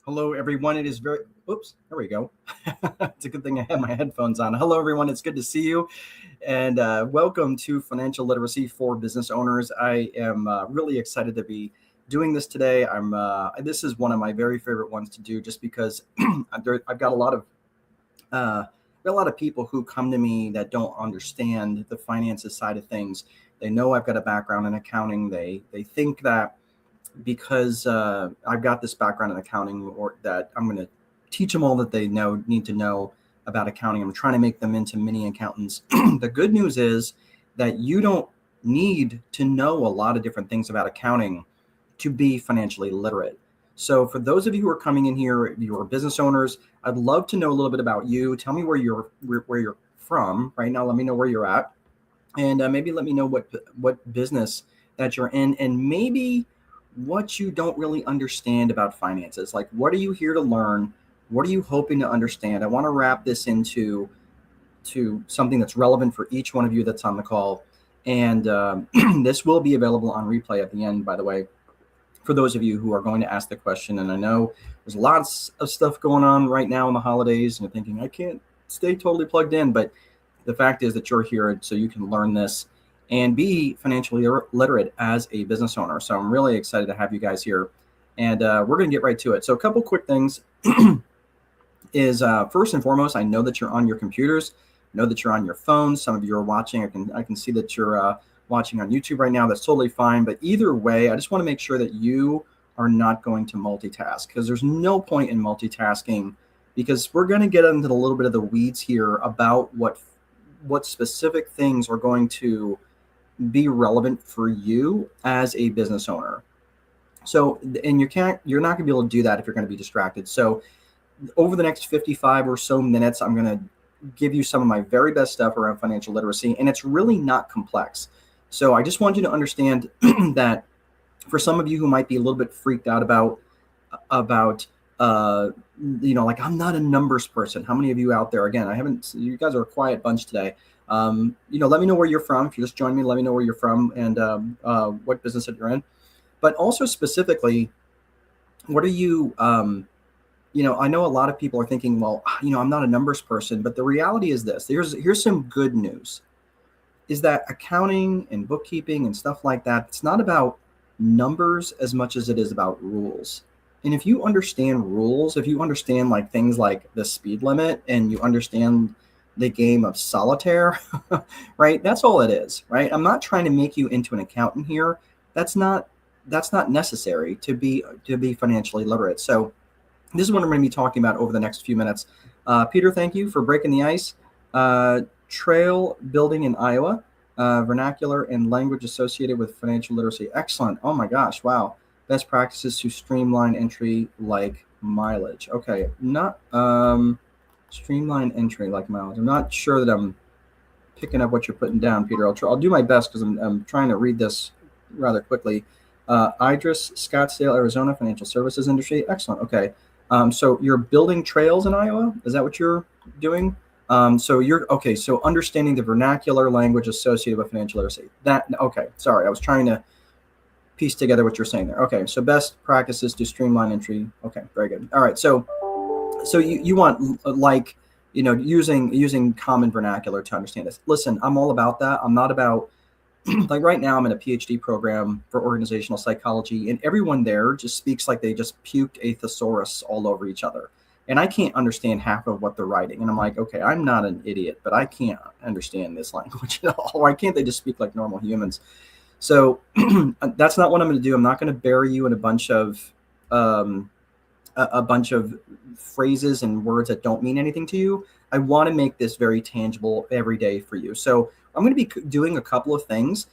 Hello, everyone. It is very, oops, there we go. It's a good thing I have my headphones on. Hello, everyone. It's good to see you. And welcome to Financial Literacy for Business Owners. I am really excited to be doing this today. This is one of my very favorite ones to do just because I've got a lot of people who come to me that don't understand the finances side of things. They know I've got a background in accounting. They think that because I've got this background in accounting, or that I'm going to teach them all that they need to know about accounting. I'm trying to make them into mini accountants. The good news is that you don't need to know a lot of different things about accounting to be financially literate. So for those of you who are coming in here, you're business owners, I'd love to know a little bit about you. Tell me where you're from right now. Let me know where you're at, and maybe let me know what business that you're in, and maybe what you don't really understand about finances. Like, what are you here to learn? What are you hoping to understand? I want to wrap this into something that's relevant for each one of you that's on the call. And this will be available on replay at the end, by the way, for those of you who are going to ask the question. And I know there's lots of stuff going on right now in the holidays, and you're thinking, I can't stay totally plugged in. But the fact is that you're here so you can learn this and be financially literate as a business owner. So I'm really excited to have you guys here, and we're going to get right to it. So a couple quick things is first and foremost, I know that you're on your computers, I know that you're on your phones. Some of you are watching. I can see that you're watching on YouTube right now. That's totally fine. But either way, I just want to make sure that you are not going to multitask, because there's no point in multitasking, because we're going to get into a little bit of the weeds here about what specific things are going to be relevant for you as a business owner. So, and you're not gonna be able to do that if you're going to be distracted. So over the next 55 or so minutes, I'm going to give you some of my very best stuff around financial literacy, and it's really not complex. So I just want you to understand that for some of you who might be a little bit freaked out about like, I'm not a numbers person. How many of you out there, again, you guys are a quiet bunch today. Let me know where you're from. If you just joined me, let me know where you're from and what business that you're in. But also specifically, what are you, I know a lot of people are thinking, well, I'm not a numbers person, but the reality is this. Here's some good news, is that accounting and bookkeeping and stuff like that, it's not about numbers as much as it is about rules. And if you understand rules, if you understand like things like the speed limit, and you understand the game of solitaire, right? That's all it is, right? I'm not trying to make you into an accountant here. That's not necessary to be financially literate. So this is what I'm going to be talking about over the next few minutes. Peter, thank you for breaking the ice. Trail building in Iowa, vernacular and language associated with financial literacy. Excellent. Oh my gosh. Wow. Best practices to streamline entry like mileage. Okay. Not, streamline entry like mileage. I'm not sure that I'm picking up what you're putting down, Peter. I'll do my best, because I'm trying to read this rather quickly. Idris, Scottsdale, Arizona, financial services industry. Excellent. Okay. So you're building trails in Iowa. Is that what you're doing? So understanding the vernacular language associated with financial literacy. Okay. Sorry. I was trying to piece together what you're saying there. Okay. So best practices to streamline entry. Okay. Very good. All right. So you want using common vernacular to understand this. Listen, I'm all about that. I'm not about like right now I'm in a PhD program for organizational psychology, and everyone there just speaks like they just puked a thesaurus all over each other. And I can't understand half of what they're writing. And I'm like, okay, I'm not an idiot, but I can't understand this language at all. Why can't they just speak like normal humans? So that's not what I'm going to do. I'm not going to bury you in a bunch of phrases and words that don't mean anything to you. I want to make this very tangible every day for you. So I'm going to be doing a couple of things,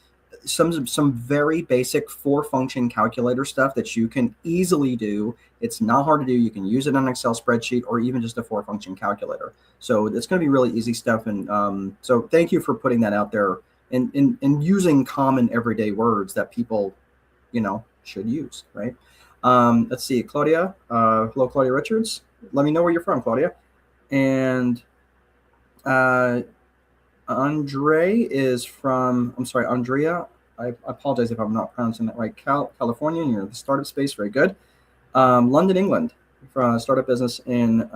some very basic 4-function calculator stuff that you can easily do. It's not hard to do. You can use it on an Excel spreadsheet or even just a 4-function calculator. So it's going to be really easy stuff. And so thank you for putting that out there and using common everyday words that people, should use, right? Let's see, Claudia. Hello, Claudia Richards. Let me know where you're from, Claudia. And Andre is from, Andrea. I apologize if I'm not pronouncing that right. California, and you're in the startup space. Very good. London, England. startup business in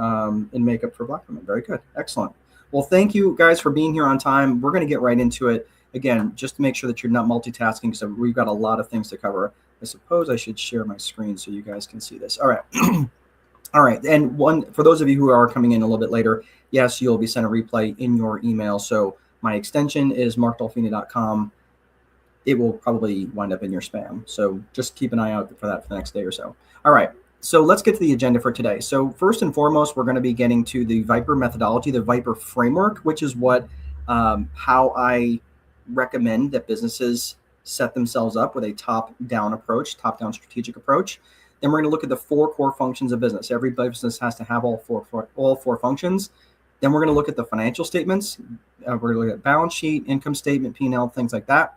makeup for Black women. Very good. Excellent. Well, thank you guys for being here on time. We're going to get right into it. Again, just to make sure that you're not multitasking, so we've got a lot of things to cover. I suppose I should share my screen so you guys can see this. All right. All right. And for those of you who are coming in a little bit later, yes, you'll be sent a replay in your email. So my extension is markdolfini.com. It will probably wind up in your spam. So just keep an eye out for that for the next day or so. All right. So let's get to the agenda for today. So first and foremost, we're going to be getting to the Viper methodology, the Viper framework, which is how I recommend that businesses set themselves up with a top-down approach, top-down strategic approach. Then we're going to look at the 4 core functions of business. Every business has to have all four functions. Then we're going to look at the financial statements. We're going to look at balance sheet, income statement, P&L, things like that.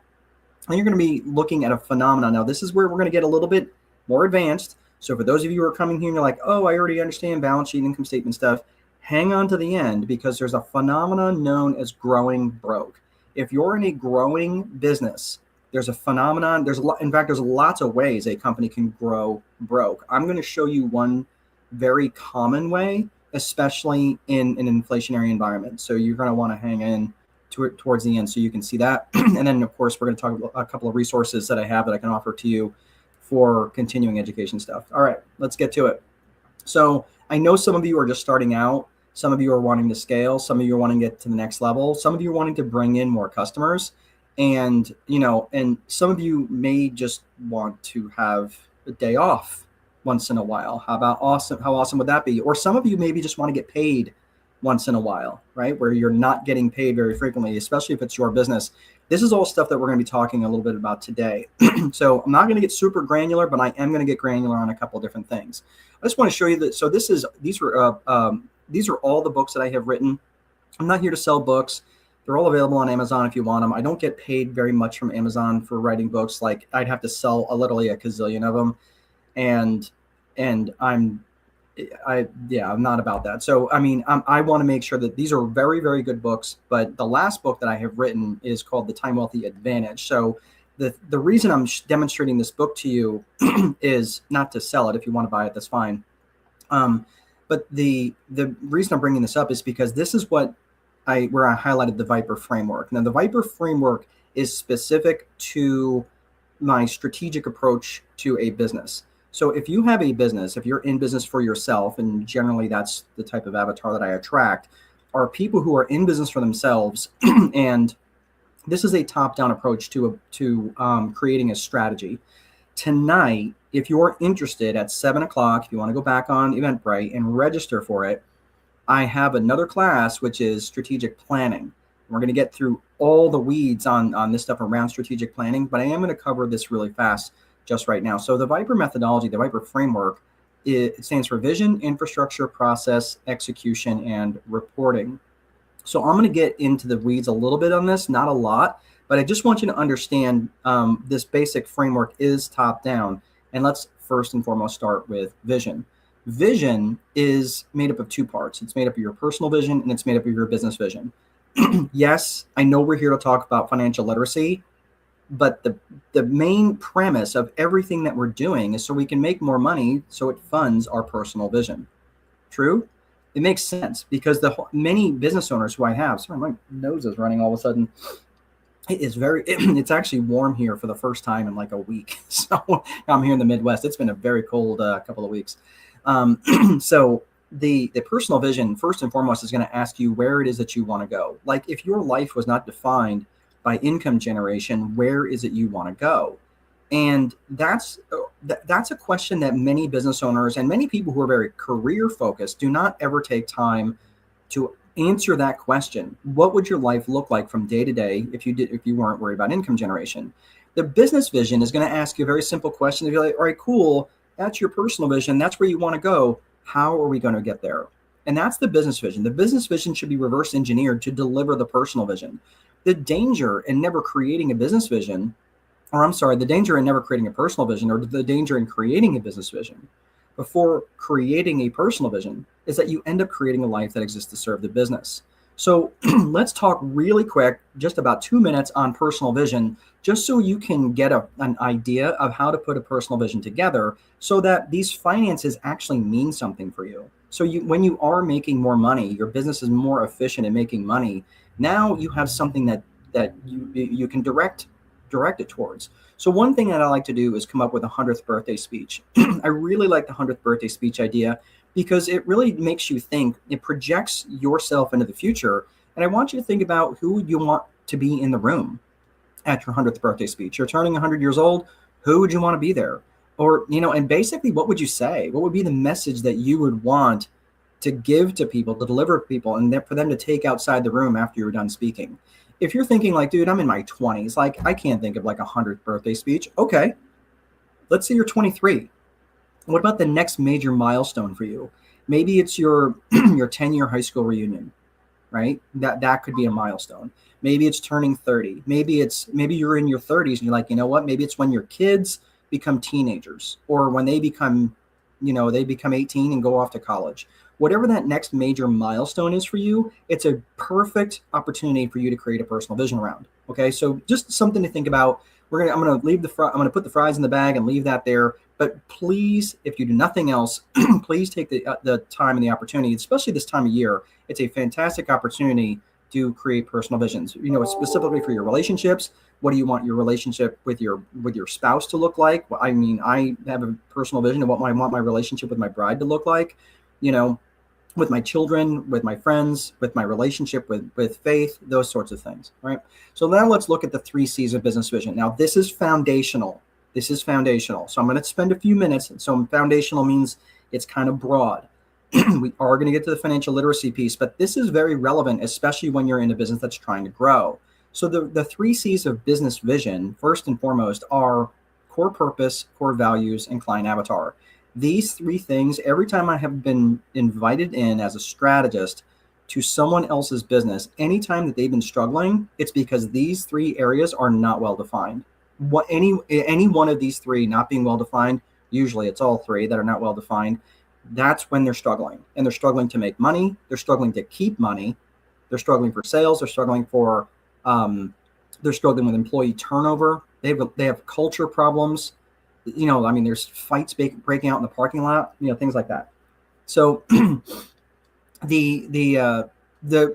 And you're going to be looking at a phenomenon. Now, this is where we're going to get a little bit more advanced. So for those of you who are coming here and you're like, oh, I already understand balance sheet, income statement stuff, hang on to the end, because there's a phenomenon known as growing broke. If you're in a growing business, there's a phenomenon. In fact, there's lots of ways a company can grow broke. I'm going to show you one very common way, especially in an inflationary environment. So you're going to want to hang in towards the end so you can see that. And then, of course, we're going to talk about a couple of resources that I have that I can offer to you for continuing education stuff. All right, let's get to it. So I know some of you are just starting out. Some of you are wanting to scale. Some of you are wanting to get to the next level. Some of you are wanting to bring in more customers. And, and some of you may just want to have a day off once in a while. How awesome would that be? Or some of you maybe just want to get paid once in a while, right? Where you're not getting paid very frequently, especially if it's your business. This is all stuff that we're going to be talking a little bit about today. So I'm not going to get super granular, but I am going to get granular on a couple of different things. I just want to show you that. So these are all the books that I have written. I'm not here to sell books. They're all available on Amazon if you want them. I don't get paid very much from Amazon for writing books. Like, I'd have to sell literally a gazillion of them. And I'm not about that. So, I mean, I want to make sure that these are very, very good books. But the last book that I have written is called The Time Wealthy Advantage. So the reason I'm demonstrating this book to you is not to sell it. If you want to buy it, that's fine. But the reason I'm bringing this up is because this is where I highlighted the Viper framework. Now, the Viper framework is specific to my strategic approach to a business. So if you have a business, if you're in business for yourself, and generally that's the type of avatar that I attract, are people who are in business for themselves. And this is a top-down approach to creating a strategy. Tonight, if you're interested at 7 o'clock, if you want to go back on EventBrite and register for it, I have another class, which is strategic planning. We're going to get through all the weeds on this stuff around strategic planning, but I am going to cover this really fast just right now. So the Viper methodology, the Viper framework, it stands for vision, infrastructure, process, execution, and reporting. So I'm going to get into the weeds a little bit on this, not a lot, but I just want you to understand this basic framework is top down. And let's first and foremost start with vision. Vision is made up of 2 parts. It's made up of your personal vision and it's made up of your business vision. Yes, I know we're here to talk about financial literacy, but the main premise of everything that we're doing is so we can make more money, so it funds our personal vision. True? It makes sense because many business owners who I have, sorry, my nose is running all of a sudden. It's actually warm here for the first time in like a week. So I'm here in the Midwest. It's been a very cold couple of weeks. So the personal vision, first and foremost, is going to ask you where it is that you want to go. Like, if your life was not defined by income generation, where is it you want to go? And that's a question that many business owners and many people who are very career focused do not ever take time to answer that question. What would your life look like from day to day if you weren't worried about income generation? The business vision is going to ask you a very simple question. You're like, all right, cool. That's your personal vision. That's where you want to go. How are we going to get there? And that's the business vision. The business vision should be reverse engineered to deliver the personal vision. The danger in never creating a business vision, the danger in never creating a personal vision, or the danger in creating a business vision before creating a personal vision, is that you end up creating a life that exists to serve the business. So let's talk really quick, just about 2 minutes on personal vision, just so you can get an idea of how to put a personal vision together so that these finances actually mean something for you. So when you are making more money, your business is more efficient in making money. Now you have something that you can direct it towards. So one thing that I like to do is come up with a 100th birthday speech. I really like the 100th birthday speech idea because it really makes you think. It projects yourself into the future. And I want you to think about who you want to be in the room at your 100th birthday speech. You're turning 100 years old. Who would you want to be there? Or, and basically, what would you say? What would be the message that you would want to give to people, to deliver to people, and for them to take outside the room after you're done speaking? If you're thinking like, dude, I'm in my 20s, like I can't think of like a 100th birthday speech. Okay, let's say you're 23. What about the next major milestone for you? Maybe it's your 10-year high school reunion, right? That could be a milestone. Maybe it's turning 30. Maybe you're in your 30s and you're like, you know what? Maybe it's when your kids become teenagers, or when they become 18 and go off to college. Whatever that next major milestone is for you, it's a perfect opportunity for you to create a personal vision around. Okay, so just something to think about. I'm gonna put the fries in the bag and leave that there. But please, if you do nothing else, please take the time and the opportunity, especially this time of year. It's a fantastic opportunity to create personal visions. Specifically for your relationships. What do you want your relationship with your spouse to look like? Well, I mean, I have a personal vision of what I want my relationship with my bride to look like. With my children, with my friends, with my relationship with faith, those sorts of things, right? So now let's look at the 3 C's of business vision. Now, this is foundational. So I'm going to spend a few minutes. So foundational means it's kind of broad. We are going to get to the financial literacy piece, but this is very relevant, especially when you're in a business that's trying to grow. So the 3 C's of business vision, first and foremost, are core purpose, core values, and client avatar. These 3 things, every time I have been invited in as a strategist to someone else's business, anytime that they've been struggling, it's because these 3 areas are not well defined. Any one of these 3 not being well defined, usually it's all 3 that are not well defined, that's when they're struggling. And they're struggling to make money, they're struggling to keep money, they're struggling for sales, they're struggling with employee turnover, they have culture problems. There's fights breaking out in the parking lot, things like that. So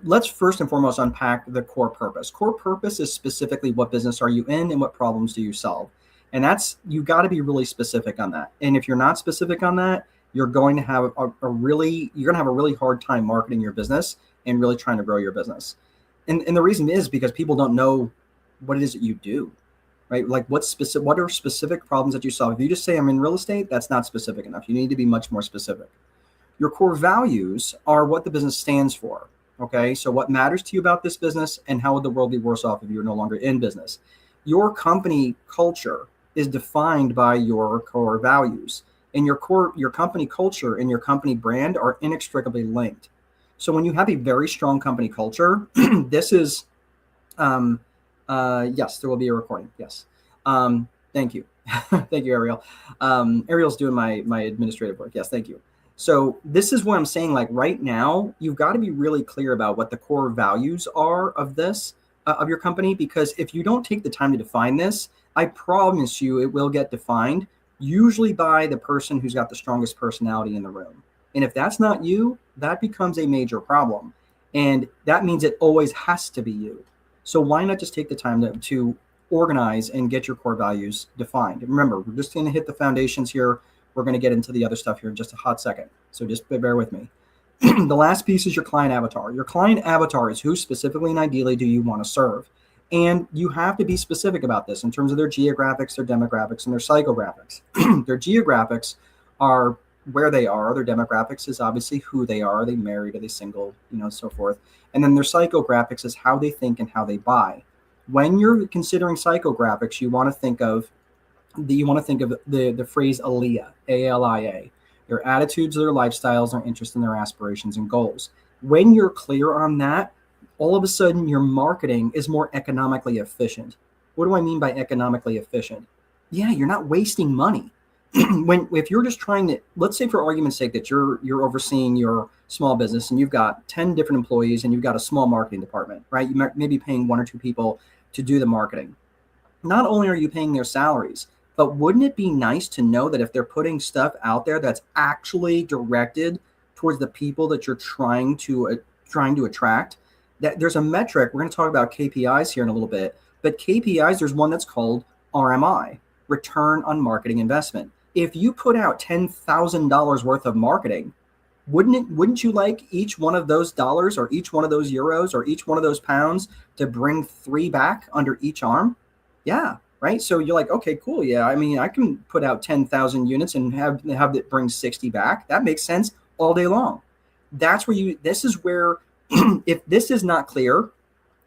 let's first and foremost unpack the core purpose. Core purpose is specifically what business are you in and what problems do you solve? And you got to be really specific on that. And if you're not specific on that, you're going to have a really hard time marketing your business and really trying to grow your business. And the reason is because people don't know what it is that you do. Right? Like what are specific problems that you solve? If you just say I'm in real estate, that's not specific enough. You need to be much more specific. Your core values are what the business stands for. Okay. So what matters to you about this business, and how would the world be worse off if you're no longer in business? Your company culture is defined by your core values, and your company culture and your company brand are inextricably linked. So when you have a very strong company culture, this is, yes, there will be a recording. Yes. Thank you. Thank you, Ariel. Ariel's doing my administrative work. Yes, thank you. So this is what I'm saying. Like right now, you've got to be really clear about what the core values are of of your company, because if you don't take the time to define this, I promise you it will get defined, usually by the person who's got the strongest personality in the room. And if that's not you, that becomes a major problem. And that means it always has to be you. So why not just take the time to organize and get your core values defined? And remember, we're just going to hit the foundations here. We're going to get into the other stuff here in just a hot second. So just bear with me. The last piece is your client avatar. Your client avatar is who specifically and ideally do you want to serve? And you have to be specific about this in terms of their geographics, their demographics, and their psychographics. Their geographics are where they are. Their demographics is obviously who they are. Are they married? Are they single? So forth. And then their psychographics is how they think and how they buy. When you're considering psychographics, you want to think of the phrase ALIA, ALIA, their attitudes, their lifestyles, their interests, and their aspirations and goals. When you're clear on that, all of a sudden your marketing is more economically efficient. What do I mean by economically efficient? Yeah, you're not wasting money. if you're just trying to, let's say for argument's sake that you're overseeing your small business and you've got 10 different employees and you've got a small marketing department, right? You may be paying 1 or 2 people to do the marketing. Not only are you paying their salaries, but wouldn't it be nice to know that if they're putting stuff out there that's actually directed towards the people that you're trying to attract, that there's a metric. We're going to talk about KPIs here in a little bit, but KPIs, there's one that's called RMI, return on marketing investment. If you put out $10,000 worth of marketing, wouldn't you like each one of those dollars or each one of those euros or each one of those pounds to bring 3 back under each arm? Yeah, right. So you're like, okay, cool. Yeah, I mean, I can put out 10,000 units and have it bring 60 back. That makes sense all day long. That's where this is where, if this is not clear,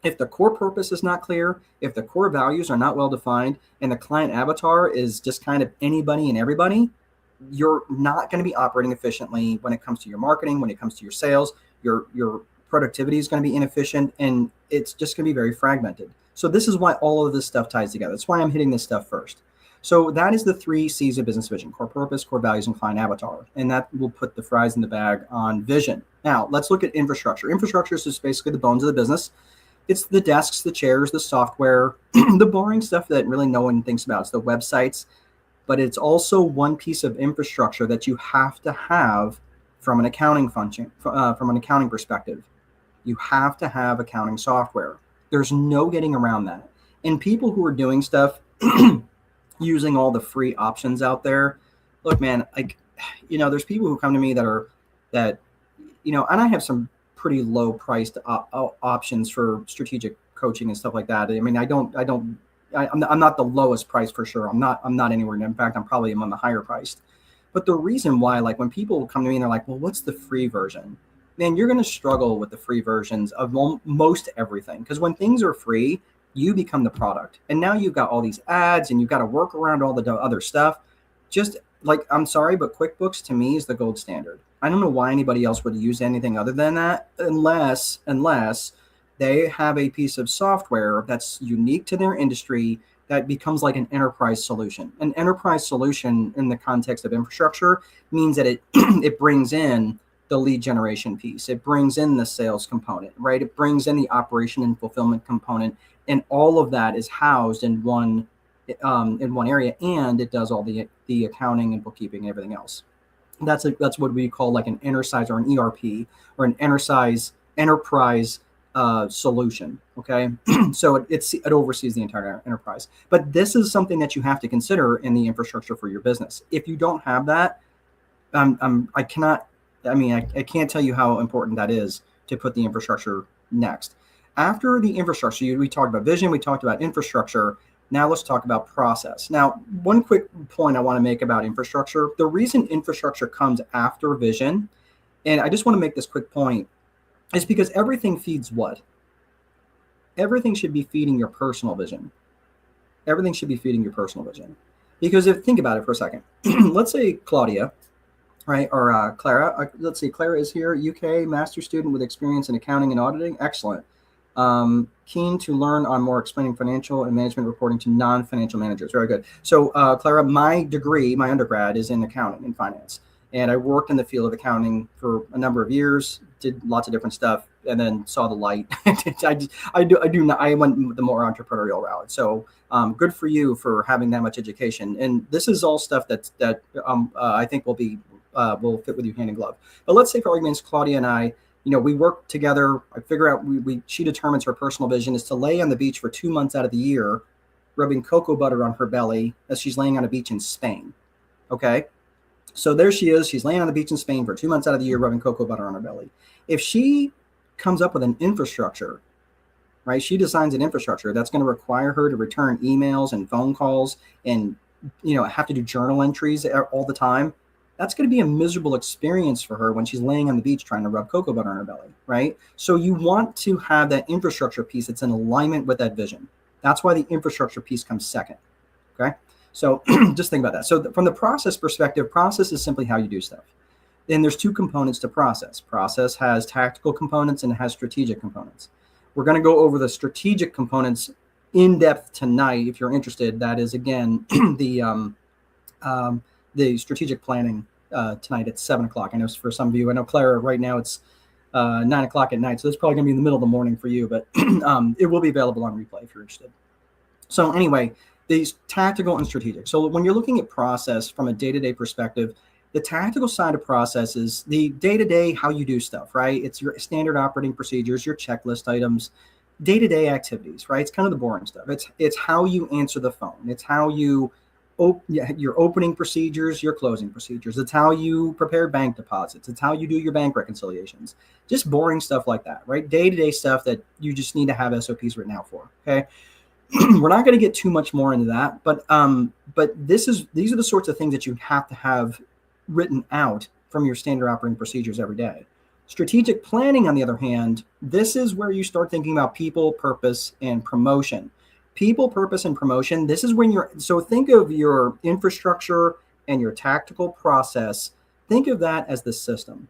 if the core purpose is not clear, if the core values are not well defined, and the client avatar is just kind of anybody and everybody, you're not going to be operating efficiently when it comes to your marketing, when it comes to your sales. Your productivity is going to be inefficient, and it's just going to be very fragmented. So this is why all of this stuff ties together. That's why I'm hitting this stuff first. So that is the 3 C's of business vision: core purpose, core values, and client avatar. And that will put the fries in the bag on vision. Now, let's look at infrastructure. Infrastructure is just basically the bones of the business. It's the desks, the chairs, the software, the boring stuff that really no one thinks about. It's the websites, but it's also one piece of infrastructure that you have to have from an accounting function, from an accounting perspective. You have to have accounting software. There's no getting around that. And people who are doing stuff using all the free options out there, look, man, like, there's people who come to me and I have some pretty low priced options for strategic coaching and stuff like that. I mean, I'm not the lowest price for sure. I'm not anywhere. In fact, I'm probably among the higher priced. But the reason why, like, when people come to me and they're like, well, what's the free version? Man, you're going to struggle with the free versions of most everything, because when things are free, you become the product. And now you've got all these ads and you've got to work around all the other stuff. Just like, I'm sorry, but QuickBooks to me is the gold standard. I don't know why anybody else would use anything other than that, unless they have a piece of software that's unique to their industry that becomes like an enterprise solution. An enterprise solution in the context of infrastructure means that it brings in the lead generation piece. It brings in the sales component, right? It brings in the operation and fulfillment component, and all of that is housed in one area, and it does all the accounting and bookkeeping and everything else. That's what we call like an enterprise or an ERP or an enterprise solution. Okay, so it oversees the entire enterprise. But this is something that you have to consider in the infrastructure for your business. If you don't have that, I can't tell you how important that is to put the infrastructure next. After the infrastructure, we talked about vision, we talked about infrastructure. Now let's talk about process. Now, one quick point I want to make about infrastructure. The reason infrastructure comes after vision, and I just want to make this quick point, is because everything feeds what? Everything should be feeding your personal vision. Everything should be feeding your personal vision. Because think about it for a second. Let's say Claudia, right, or Clara. Let's see, Clara is here, UK, master's student with experience in accounting and auditing. Excellent. Keen to learn on more explaining financial and management reporting to non-financial managers. Very good. So, Clara, my undergrad is in accounting and finance. And I worked in the field of accounting for a number of years, did lots of different stuff, and then saw the light. I went the more entrepreneurial route. So good for you for having that much education. And this is all stuff that I think will fit with you hand in glove. But let's say, for arguments, Claudia and I, we work together. I figure out she determines her personal vision is to lay on the beach for 2 months out of the year, rubbing cocoa butter on her belly as she's laying on a beach in Spain. Okay. So there she is. She's laying on the beach in Spain for 2 months out of the year, rubbing cocoa butter on her belly. If she comes up with an infrastructure, right? She designs an infrastructure that's going to require her to return emails and phone calls and, have to do journal entries all the time. That's going to be a miserable experience for her when she's laying on the beach trying to rub cocoa butter on her belly, right? So you want to have that infrastructure piece that's in alignment with that vision. That's why the infrastructure piece comes second, okay? So just think about that. So from the process perspective, process is simply how you do stuff. Then there's 2 components to process. Process has tactical components and it has strategic components. We're going to go over the strategic components in depth tonight if you're interested. That is, again, the the strategic planning tonight at 7:00. I know for some of you, I know Clara, right now it's 9:00 at night, so it's probably going to be in the middle of the morning for you, but it will be available on replay if you're interested. So anyway, these tactical and strategic. So when you're looking at process from a day-to-day perspective, the tactical side of process is the day-to-day, how you do stuff, right? It's your standard operating procedures, your checklist items, day-to-day activities, right? It's kind of the boring stuff. It's how you answer the phone. It's how you your opening procedures, your closing procedures. It's how you prepare bank deposits. It's how you do your bank reconciliations. Just boring stuff like that, right? Day-to-day stuff that you just need to have SOPs written out for. Okay. We're not going to get too much more into that, but these are the sorts of things that you have to have written out from your standard operating procedures every day. Strategic planning, on the other hand, this is where you start thinking about people, purpose, and promotion. People, purpose, and promotion. This is when so think of your infrastructure and your tactical process. Think of that as the system.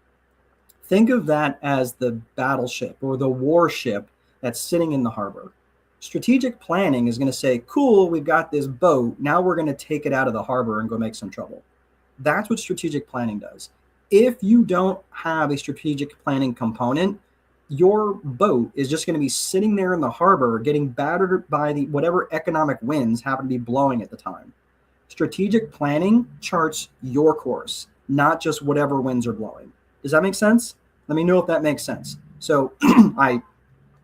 Think of that as the battleship or the warship that's sitting in the harbor. Strategic planning is going to say, cool, we've got this boat. Now we're going to take it out of the harbor and go make some trouble. That's what strategic planning does. If you don't have a strategic planning component, your boat is just going to be sitting there in the harbor getting battered by whatever economic winds happen to be blowing at the time. Strategic planning charts your course, not just whatever winds are blowing. Does that make sense? Let me know if that makes sense. So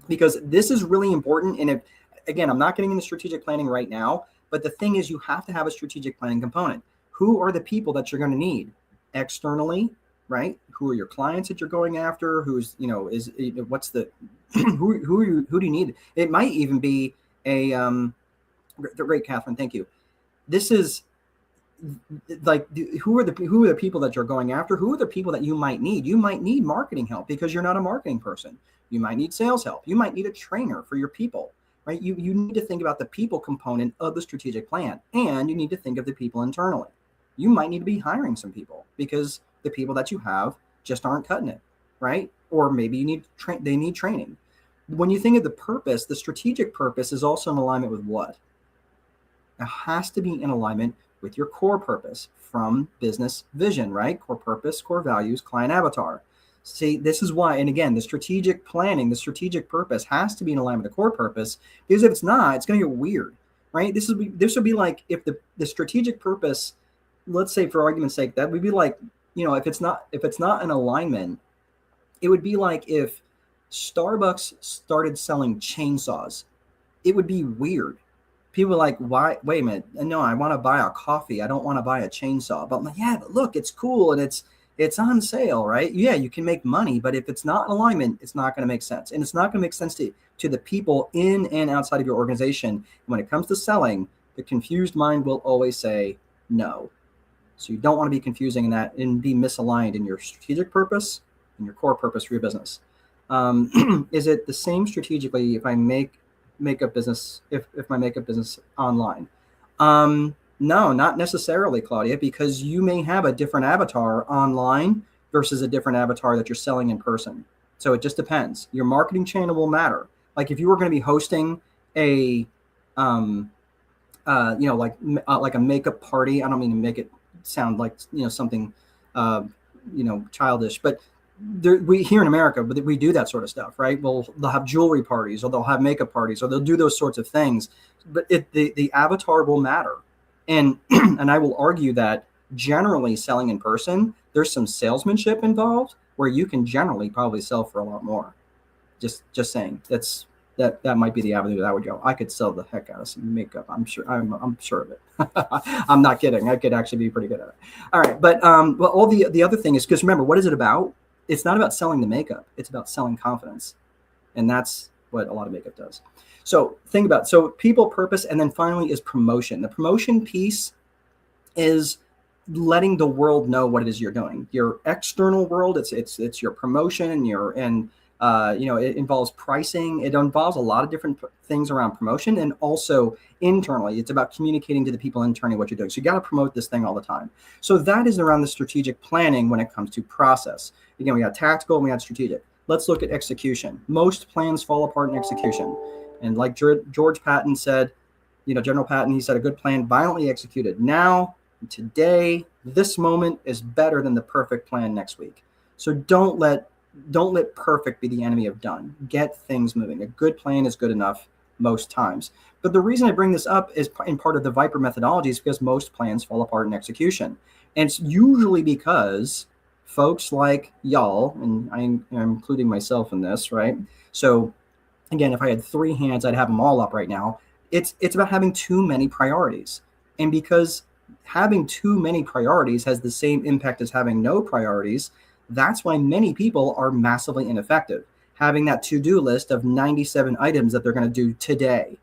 because this is really important. And again, I'm not getting into strategic planning right now, but the thing is you have to have a strategic planning component. Who are the people that you're going to need externally, right? Who are your clients that you're going after? Who's, what's the, who do you need? It might even be great, Catherine. Thank you. This is like, who are the people that you're going after? Who are the people that you might need? You might need marketing help because you're not a marketing person. You might need sales help. You might need a trainer for your people, right? You need to think about the people component of the strategic plan, and you need to think of the people internally. You might need to be hiring some people because the people that you have just aren't cutting it, right? Or maybe they need training. When you think of the purpose, the strategic purpose is also in alignment with what? It has to be in alignment with your core purpose from business vision, right? Core purpose, core values, client avatar. See, this is why, and again, the strategic planning, the strategic purpose has to be in alignment with the core purpose, because if it's not, it's going to get weird, right? This would be like if the strategic purpose, let's say for argument's sake, that would be like, if it's not in alignment, it would be like if Starbucks started selling chainsaws. It would be weird. People are like, why? Wait a minute. No, I want to buy a coffee. I don't want to buy a chainsaw. But I'm like, yeah, but look, it's cool and it's on sale, right? Yeah, you can make money, but if it's not in alignment, it's not going to make sense. And it's not going to make sense to the people in and outside of your organization. When it comes to selling, the confused mind will always say no. So you don't want to be confusing in that and be misaligned in your strategic purpose and your core purpose for your business. Is it the same strategically if I make a business, if my makeup business online? No, not necessarily, Claudia, because you may have a different avatar online versus a different avatar that you're selling in person. So it just depends. Your marketing channel will matter. Like if you were going to be hosting a, like a makeup party. I don't mean to make it sound like, something, childish, but we here in America, but we do that sort of stuff, right? Well, they'll have jewelry parties or they'll have makeup parties or they'll do those sorts of things, but the avatar will matter. And I will argue that generally selling in person, there's some salesmanship involved where you can generally probably sell for a lot more. Just saying, that might be the avenue that I would go. I could sell the heck out of some makeup. I'm sure of it. I'm not kidding. I could actually be pretty good at it. All right, but well, all the other thing is, because remember, what is it about? It's not about selling the makeup. It's about selling confidence, and that's what a lot of makeup does. So think about people, purpose, and then finally is promotion. The promotion piece is letting the world know what it is you're doing. Your external world, it's your promotion and it involves pricing. It involves a lot of different things around promotion, and also internally, it's about communicating to the people internally what you're doing. So you got to promote this thing all the time. So that is around the strategic planning when it comes to process. Again, we got tactical and we got strategic. Let's look at execution. Most plans fall apart in execution. And like George Patton said, General Patton, he said, a good plan violently executed now, today, this moment is better than the perfect plan next week. So don't let perfect be the enemy of done. Get things moving. A good plan is good enough most times. But the reason I bring this up is in part of the Viper methodology is because most plans fall apart in execution. And it's usually because folks like y'all, and I'm including myself in this, right? So again, if I had three hands, I'd have them all up right now. It's about having too many priorities. And because having too many priorities has the same impact as having no priorities, that's why many people are massively ineffective. Having that to-do list of 97 items that they're going to do today,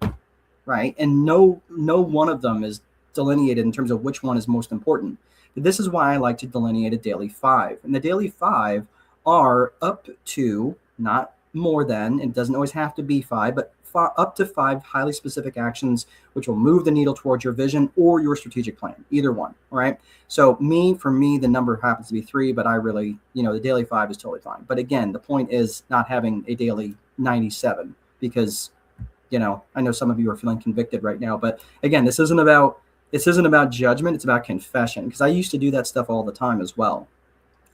right? And no one of them is delineated in terms of which one is most important. This is why I like to delineate a daily 5. And the daily 5 are up to, not more than, it doesn't always have to be 5, but up to 5 highly specific actions which will move the needle towards your vision or your strategic plan, either one. All right. So for me, the number happens to be 3, but I really, the daily 5 is totally fine. But again, the point is not having a daily 97 because, I know some of you are feeling convicted right now, but again, this isn't about judgment. It's about confession, because I used to do that stuff all the time as well.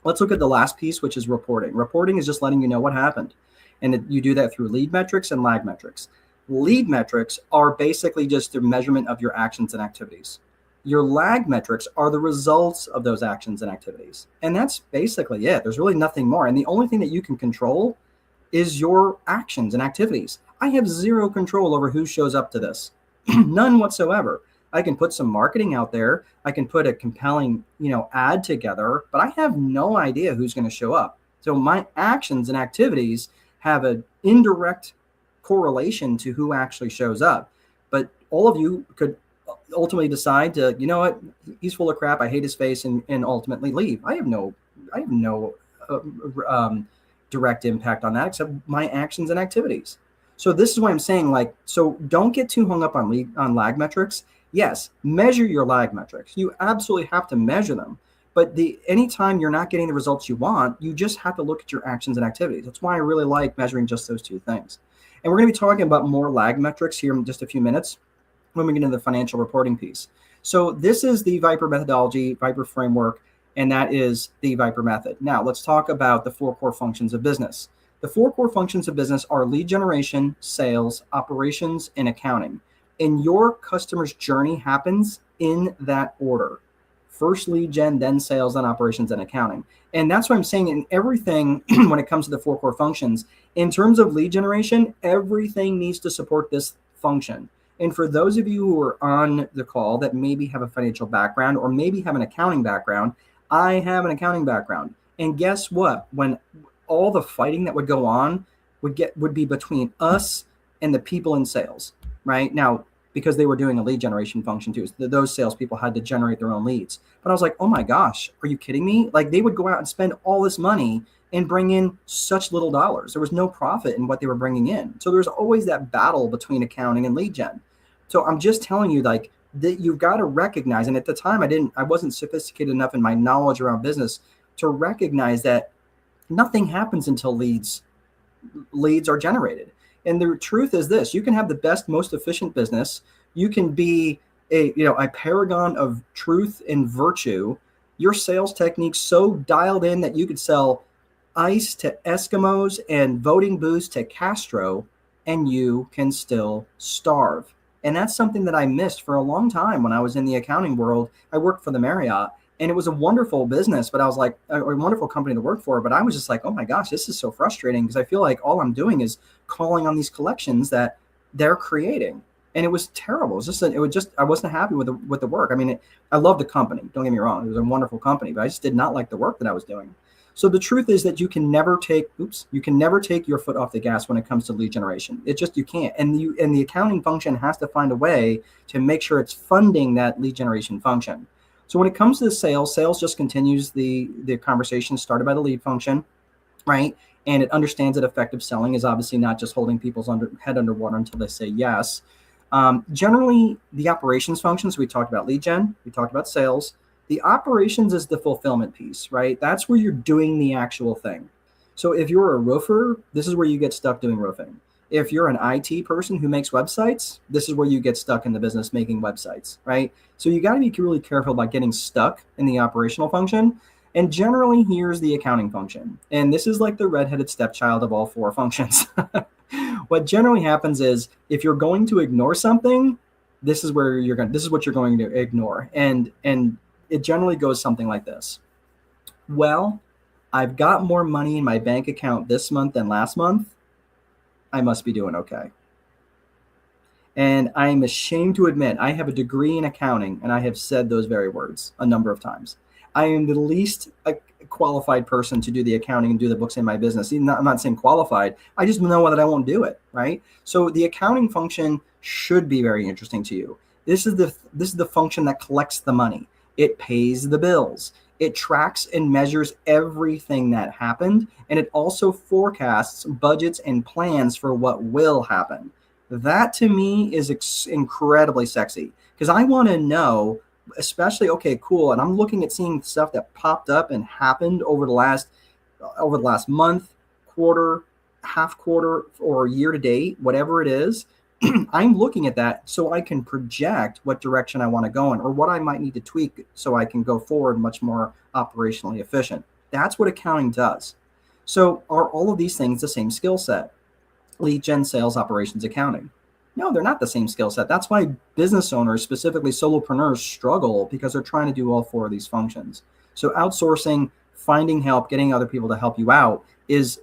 Let's look at the last piece, which is reporting. Reporting is just letting you know what happened. And you do that through lead metrics and lag metrics. Lead metrics are basically just the measurement of your actions and activities. Your lag metrics are the results of those actions and activities. And that's basically it. There's really nothing more. And the only thing that you can control is your actions and activities. I have zero control over who shows up to this. None whatsoever. I can put some marketing out there. I can put a compelling, ad together, but I have no idea who's going to show up. So my actions and activities have an indirect correlation to who actually shows up. But all of you could ultimately decide to, he's full of crap, I hate his face, and ultimately leave. I have no direct impact on that except my actions and activities. So this is why I'm saying, so don't get too hung up on lag metrics. Yes, measure your lag metrics. You absolutely have to measure them. But anytime you're not getting the results you want, you just have to look at your actions and activities. That's why I really like measuring just those two things. And we're going to be talking about more lag metrics here in just a few minutes when we get into the financial reporting piece. So this is the Viper methodology, Viper framework, and that is the Viper method. Now let's talk about the 4 core functions of business. The 4 core functions of business are lead generation, sales, operations, and accounting. And your customer's journey happens in that order. First lead gen, then sales, then operations, then accounting. And that's what I'm saying in everything when it comes to the 4 core functions. In terms of lead generation, everything needs to support this function. And for those of you who are on the call that maybe have a financial background or maybe have an accounting background, I have an accounting background. And guess what? When all the fighting that would go on would be between us and the people in sales, right? Now, because they were doing a lead generation function too. So those salespeople had to generate their own leads. But I was like, oh my gosh, are you kidding me? They would go out and spend all this money and bring in such little dollars. There was no profit in what they were bringing in. So there's always that battle between accounting and lead gen. So I'm just telling you, that you've got to recognize, and at the time I wasn't sophisticated enough in my knowledge around business to recognize that nothing happens until leads are generated. And the truth is this: you can have the best, most efficient business. You can be a paragon of truth and virtue. Your sales technique so dialed in that you could sell ice to Eskimos and voting booths to Castro, and you can still starve. And that's something that I missed for a long time when I was in the accounting world. I worked for the Marriott, and it was a wonderful business, but I was like a wonderful company to work for. But I was just like, oh my gosh, this is so frustrating, because I feel like all I'm doing is calling on these collections that they're creating. And it was terrible. I wasn't happy with the work. I mean, I love the company. Don't get me wrong. It was a wonderful company, but I just did not like the work that I was doing. So the truth is that you can never take your foot off the gas when it comes to lead generation. You can't. And the accounting function has to find a way to make sure it's funding that lead generation function. So when it comes to the sales just continues the conversation started by the lead function, right? And it understands that effective selling is obviously not just holding people's head underwater until they say yes. Generally, the operations functions, we talked about lead gen, we talked about sales. The operations is the fulfillment piece, right? That's where you're doing the actual thing. So if you're a roofer, this is where you get stuck doing roofing. If you're an IT person who makes websites, this is where you get stuck in the business making websites, right? So you got to be really careful about getting stuck in the operational function. And generally, here's the accounting function. And this is like the redheaded stepchild of all four functions. What generally happens is if you're going to ignore something, this is what you're going to ignore. And it generally goes something like this. Well, I've got more money in my bank account this month than last month. I must be doing okay. And I'm ashamed to admit I have a degree in accounting, and I have said those very words a number of times. I am the least qualified person to do the accounting and do the books in my business. I'm not saying qualified. I just know that I won't do it, right? So the accounting function should be very interesting to you. This is the function that collects the money. It pays the bills. It tracks and measures everything that happened, and it also forecasts budgets and plans for what will happen. That to me is incredibly sexy because I want to know, especially, okay, cool. And I'm looking at seeing stuff that popped up and happened over the last month, quarter, half quarter, or year to date, whatever it is. I'm looking at that so I can project what direction I want to go in or what I might need to tweak so I can go forward much more operationally efficient. That's what accounting does. So are all of these things the same skill set? Lead gen, sales, operations, accounting? No, they're not the same skill set. That's why business owners, specifically solopreneurs, struggle because they're trying to do all four of these functions. So outsourcing, finding help, getting other people to help you out is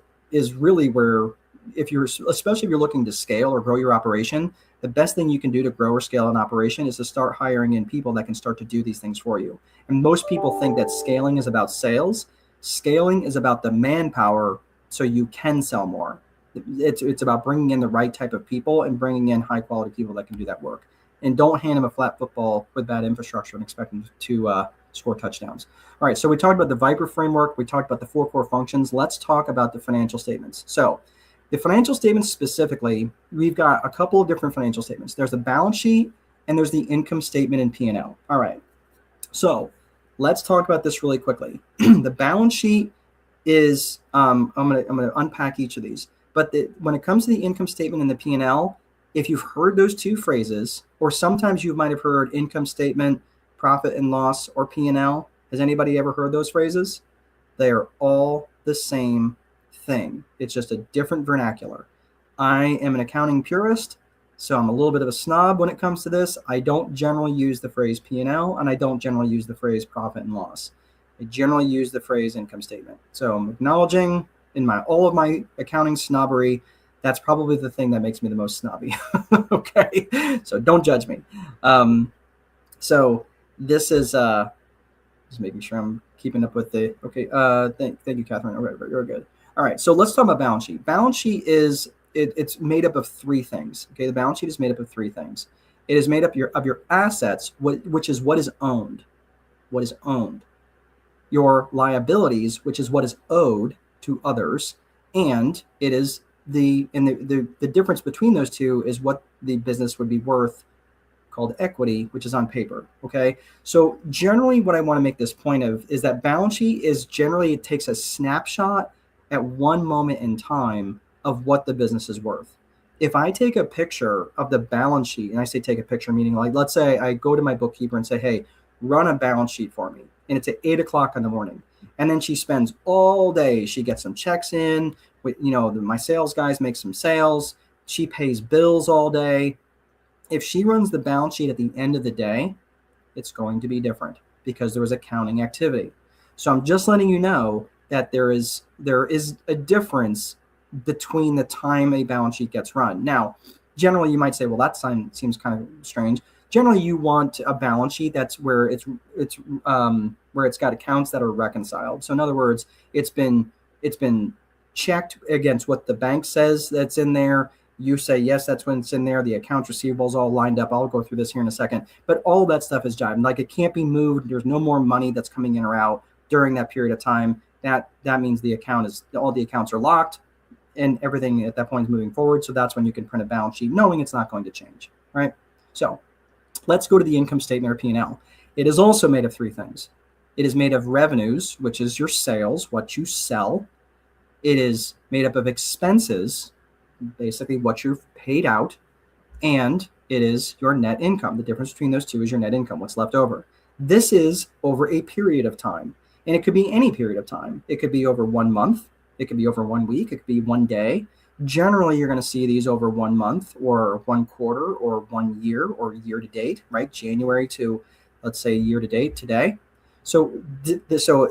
really where, especially if you're looking to scale or grow your operation, the best thing you can do to grow or scale an operation is to start hiring in people that can start to do these things for you. And most people think that scaling is about sales. Scaling is about the manpower so you can sell more. It's about bringing in the right type of people and bringing in high quality people that can do that work. And don't hand them a flat football with bad infrastructure and expect them to score touchdowns. All right, so we talked about the Viper framework. We talked about the 4 core functions. Let's talk about the financial statements. So the financial statements specifically, we've got a couple of different financial statements. There's the balance sheet and there's the income statement and P&L. All right, so let's talk about this really quickly. The balance sheet is, I'm gonna unpack each of these. But when it comes to the income statement and the P&L, if you've heard those two phrases, or sometimes you might have heard income statement, profit and loss, or P&L. Has anybody ever heard those phrases? They are all the same thing. It's just a different vernacular. I am an accounting purist, so I'm a little bit of a snob when it comes to this. I don't generally use the phrase P&L, and I don't generally use the phrase profit and loss. I generally use the phrase income statement. So I'm acknowledging in all of my accounting snobbery, that's probably the thing that makes me the most snobby. Okay, so don't judge me. So this is just making sure I'm keeping up with the. Okay, thank you, Catherine. All right, you're good. All right, so let's talk about balance sheet. Balance sheet is it's made up of 3 things. Okay, the balance sheet is made up of 3 things. It is made up of your assets, which is what is owned. What is owned. Your liabilities, which is what is owed to others, and it is the difference between those two is what the business would be worth, called equity, which is on paper. Okay, so generally what I want to make this point of is that balance sheet is generally, it takes a snapshot at one moment in time of what the business is worth. If I take a picture of the balance sheet, and I say take a picture, meaning like, let's say I go to my bookkeeper and say, hey, run a balance sheet for me, and it's at 8 o'clock in the morning. And then she spends all day. She gets some checks in. My sales guys make some sales. She pays bills all day. If she runs the balance sheet at the end of the day, it's going to be different because there was accounting activity. So I'm just letting you know that there is a difference between the time a balance sheet gets run. Now, generally, you might say, well, that seems kind of strange. Generally, you want a balance sheet that's where it's got accounts that are reconciled. So in other words, it's been checked against what the bank says that's in there. You say, yes, that's when it's in there. The accounts receivables all lined up. I'll go through this here in a second. But all that stuff is jived. Like, it can't be moved. There's no more money that's coming in or out during that period of time. That means all the accounts are locked and everything at that point is moving forward. So that's when you can print a balance sheet knowing it's not going to change, right? So let's go to the income statement or P&L. It is also made of 3 things. It is made of revenues, which is your sales, what you sell. It is made up of expenses, basically what you've paid out, and it is your net income. The difference between those two is your net income, what's left over. This is over a period of time, and it could be any period of time. It could be over 1 month, it could be over 1 week, it could be 1 day. Generally, you're going to see these over 1 month or 1 quarter or 1 year or year to date, right? January to, let's say, year to date today. So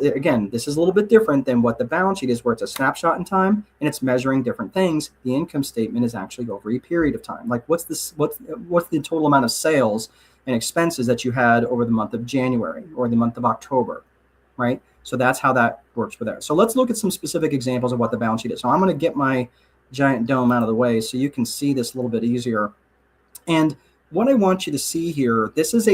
again, this is a little bit different than what the balance sheet is, where it's a snapshot in time and it's measuring different things. The income statement is actually over a period of time. Like what's the total amount of sales and expenses that you had over the month of January or the month of October, right? So that's how that works with that. So let's look at some specific examples of what the balance sheet is. So I'm going to get my giant dome out of the way so you can see this a little bit easier. And what I want you to see here, this is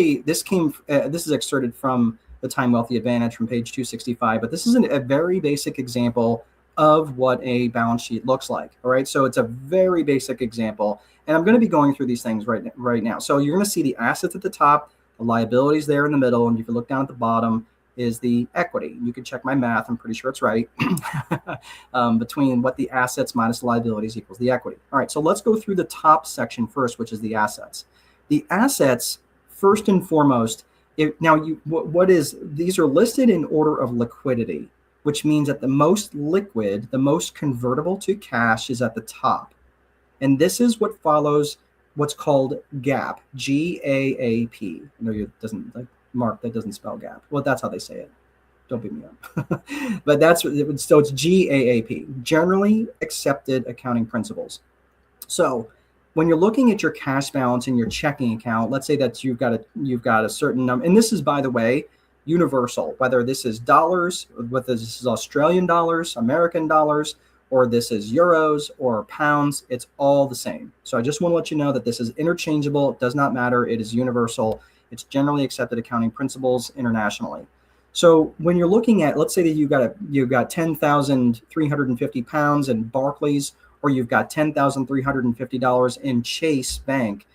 excerpted from the Time Wealthy Advantage from page 265, but this is a very basic example of what a balance sheet looks like. All right, so it's a very basic example, and I'm going to be going through these things right now. So you're going to see the assets at the top, the liabilities there in the middle, and if you look down at the bottom is the equity. You can check my math, I'm pretty sure it's right, between what the assets minus the liabilities equals the equity. All right, so let's go through the top section first, which is the assets. The assets, first and foremost, these are listed in order of liquidity, which means that the most liquid, the most convertible to cash is at the top. And this is what follows what's called GAAP, GAAP. No, it doesn't, like Mark, that doesn't spell GAAP. Well, that's how they say it. Don't beat me up. But it's GAAP, generally accepted accounting principles. So when you're looking at your cash balance in your checking account, let's say that you've got a certain number, and this is, by the way, universal, whether this is dollars, whether this is Australian dollars, American dollars, or this is euros or pounds, it's all the same. So I just want to let you know that this is interchangeable. It does not matter. It is universal. It's generally accepted accounting principles internationally. So when you're looking at, let's say that you've got 10,350 pounds in Barclays, or you've got $10,350 in Chase Bank,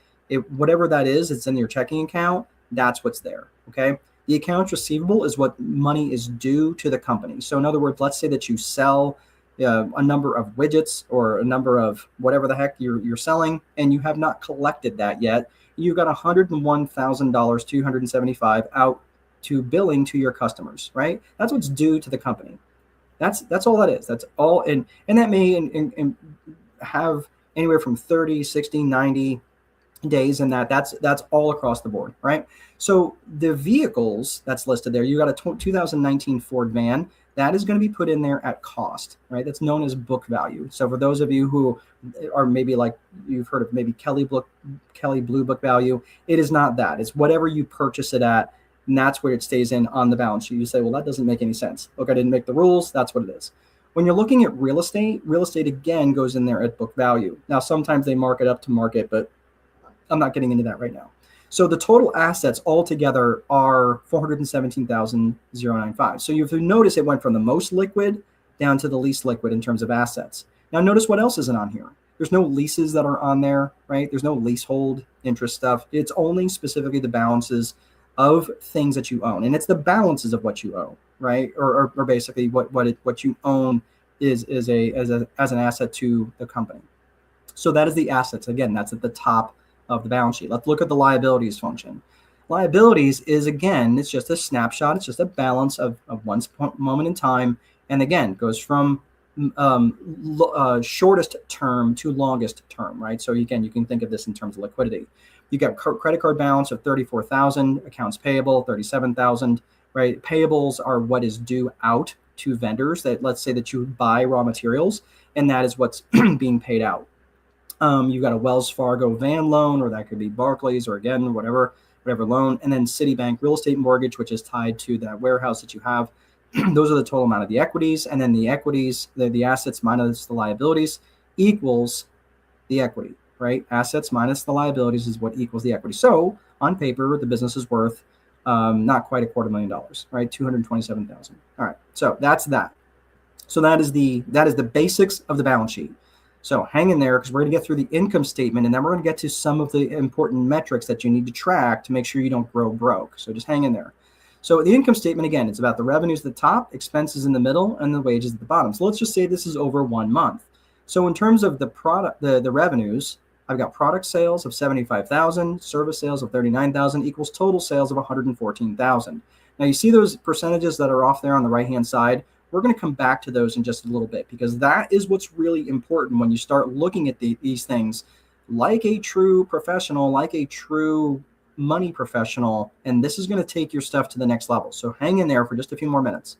whatever that is, it's in your checking account, that's what's there, okay? The accounts receivable is what money is due to the company. So in other words, let's say that you sell a number of widgets or a number of whatever the heck you're selling, and you have not collected that yet. You've got $101,275 out to billing to your customers, right? That's what's due to the company. That's all that is. That's all, and that may have anywhere from 30, 60, 90 days, and that's all across the board, right? So the vehicles that's listed there, you got a 2019 Ford van, that is going to be put in there at cost, right? That's known as book value. So for those of you who are maybe like, you've heard of maybe Kelly Blue Book value, it is not that. It's whatever you purchase it at, and that's where it stays in on the balance sheet. You say, well, that doesn't make any sense. Look, I didn't make the rules. That's what it is. When you're looking at real estate again goes in there at book value. Now, sometimes they mark it up to market, but I'm not getting into that right now. So the total assets altogether are $417,095. So if you notice, it went from the most liquid down to the least liquid in terms of assets. Now, notice what else isn't on here. There's no leases that are on there, right? There's no leasehold interest stuff. It's only specifically the balances of things that you own, and it's the balances of what you own, right? Or basically what you own is as an asset to the company. So that is the assets. Again, that's at the top of the balance sheet. Let's look at the liabilities function. Liabilities is, again, it's just a snapshot. It's just a balance of one moment in time, and again goes from shortest term to longest term, right? So again, you can think of this in terms of liquidity. You got credit card balance of $34,000, accounts payable $37,000, right? Payables are what is due out to vendors. That, let's say that you buy raw materials, and that is what's being paid out. You've got a Wells Fargo van loan, or that could be Barclays, or again, whatever loan, and then Citibank real estate mortgage, which is tied to that warehouse that you have. Those are the total amount of the equities, and then the equities, the assets minus the liabilities equals the equity. Right? Assets minus the liabilities is what equals the equity. So on paper, the business is worth not quite $250,000, right? $227,000. All right. So that's that. So that is the basics of the balance sheet. So hang in there, because we're going to get through the income statement, and then we're going to get to some of the important metrics that you need to track to make sure you don't grow broke. So just hang in there. So the income statement, again, it's about the revenues at the top, expenses in the middle, and the wages at the bottom. So let's just say this is over 1 month. So in terms of the product, the revenues, I've got product sales of 75,000, service sales of 39,000 equals total sales of 114,000. Now you see those percentages that are off there on the right-hand side. We're going to come back to those in just a little bit, because that is what's really important when you start looking at these things like a true professional, like a true money professional. And this is going to take your stuff to the next level. So hang in there for just a few more minutes.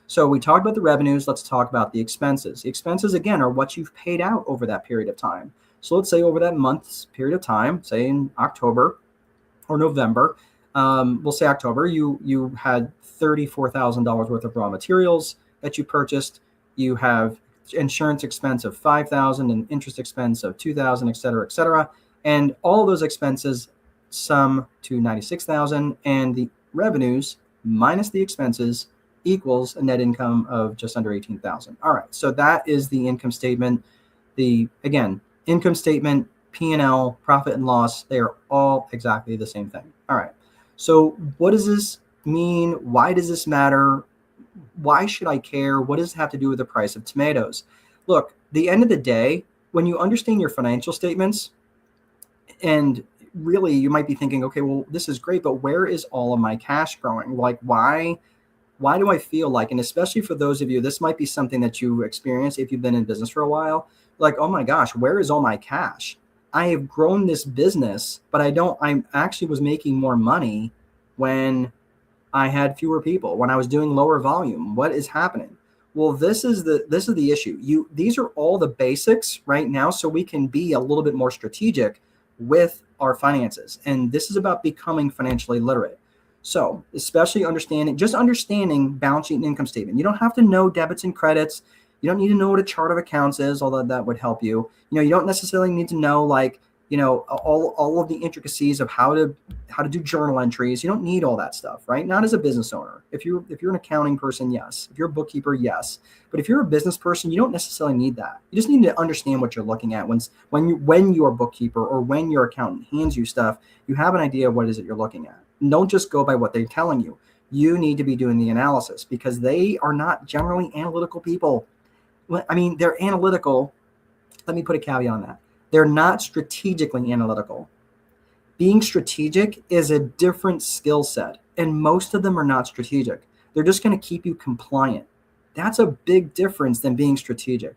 So we talked about the revenues. Let's talk about the expenses. The expenses, again, are what you've paid out over that period of time. So let's say over that month's period of time, say in October or November, we'll say October, you had $34,000 worth of raw materials that you purchased. You have insurance expense of $5,000 and interest expense of $2,000, et cetera, et cetera. And all of those expenses sum to $96,000, and the revenues minus the expenses equals a net income of just under $18,000. All right, so that is the income statement. Again, income statement, P&L, profit and loss, they are all exactly the same thing. All right, so what does this mean? Why does this matter? Why should I care? What does it have to do with the price of tomatoes? Look, the end of the day, when you understand your financial statements, and really you might be thinking, okay, well, this is great, but where is all of my cash going? Like, why do I feel like, and especially for those of you, this might be something that you experience if you've been in business for a while, like, oh my gosh, where is all my cash? I have grown this business, but I actually was making more money when I had fewer people, when I was doing lower volume. What is happening? Well, this is the issue. These are all the basics right now, so we can be a little bit more strategic with our finances. And this is about becoming financially literate. So especially understanding balance sheet and income statement. You don't have to know debits and credits. You don't need to know what a chart of accounts is, although that would help you. You don't necessarily need to know all of the intricacies of how to do journal entries. You don't need all that stuff, right? Not as a business owner. If you're an accounting person, yes. If you're a bookkeeper, yes. But if you're a business person, you don't necessarily need that. You just need to understand what you're looking at when your bookkeeper or when your accountant hands you stuff. You have an idea of what it is that you're looking at. And don't just go by what they're telling you. You need to be doing the analysis, because they are not generally analytical people. I mean, they're analytical. Let me put a caveat on that. They're not strategically analytical. Being strategic is a different skill set, and most of them are not strategic. They're just going to keep you compliant. That's a big difference than being strategic.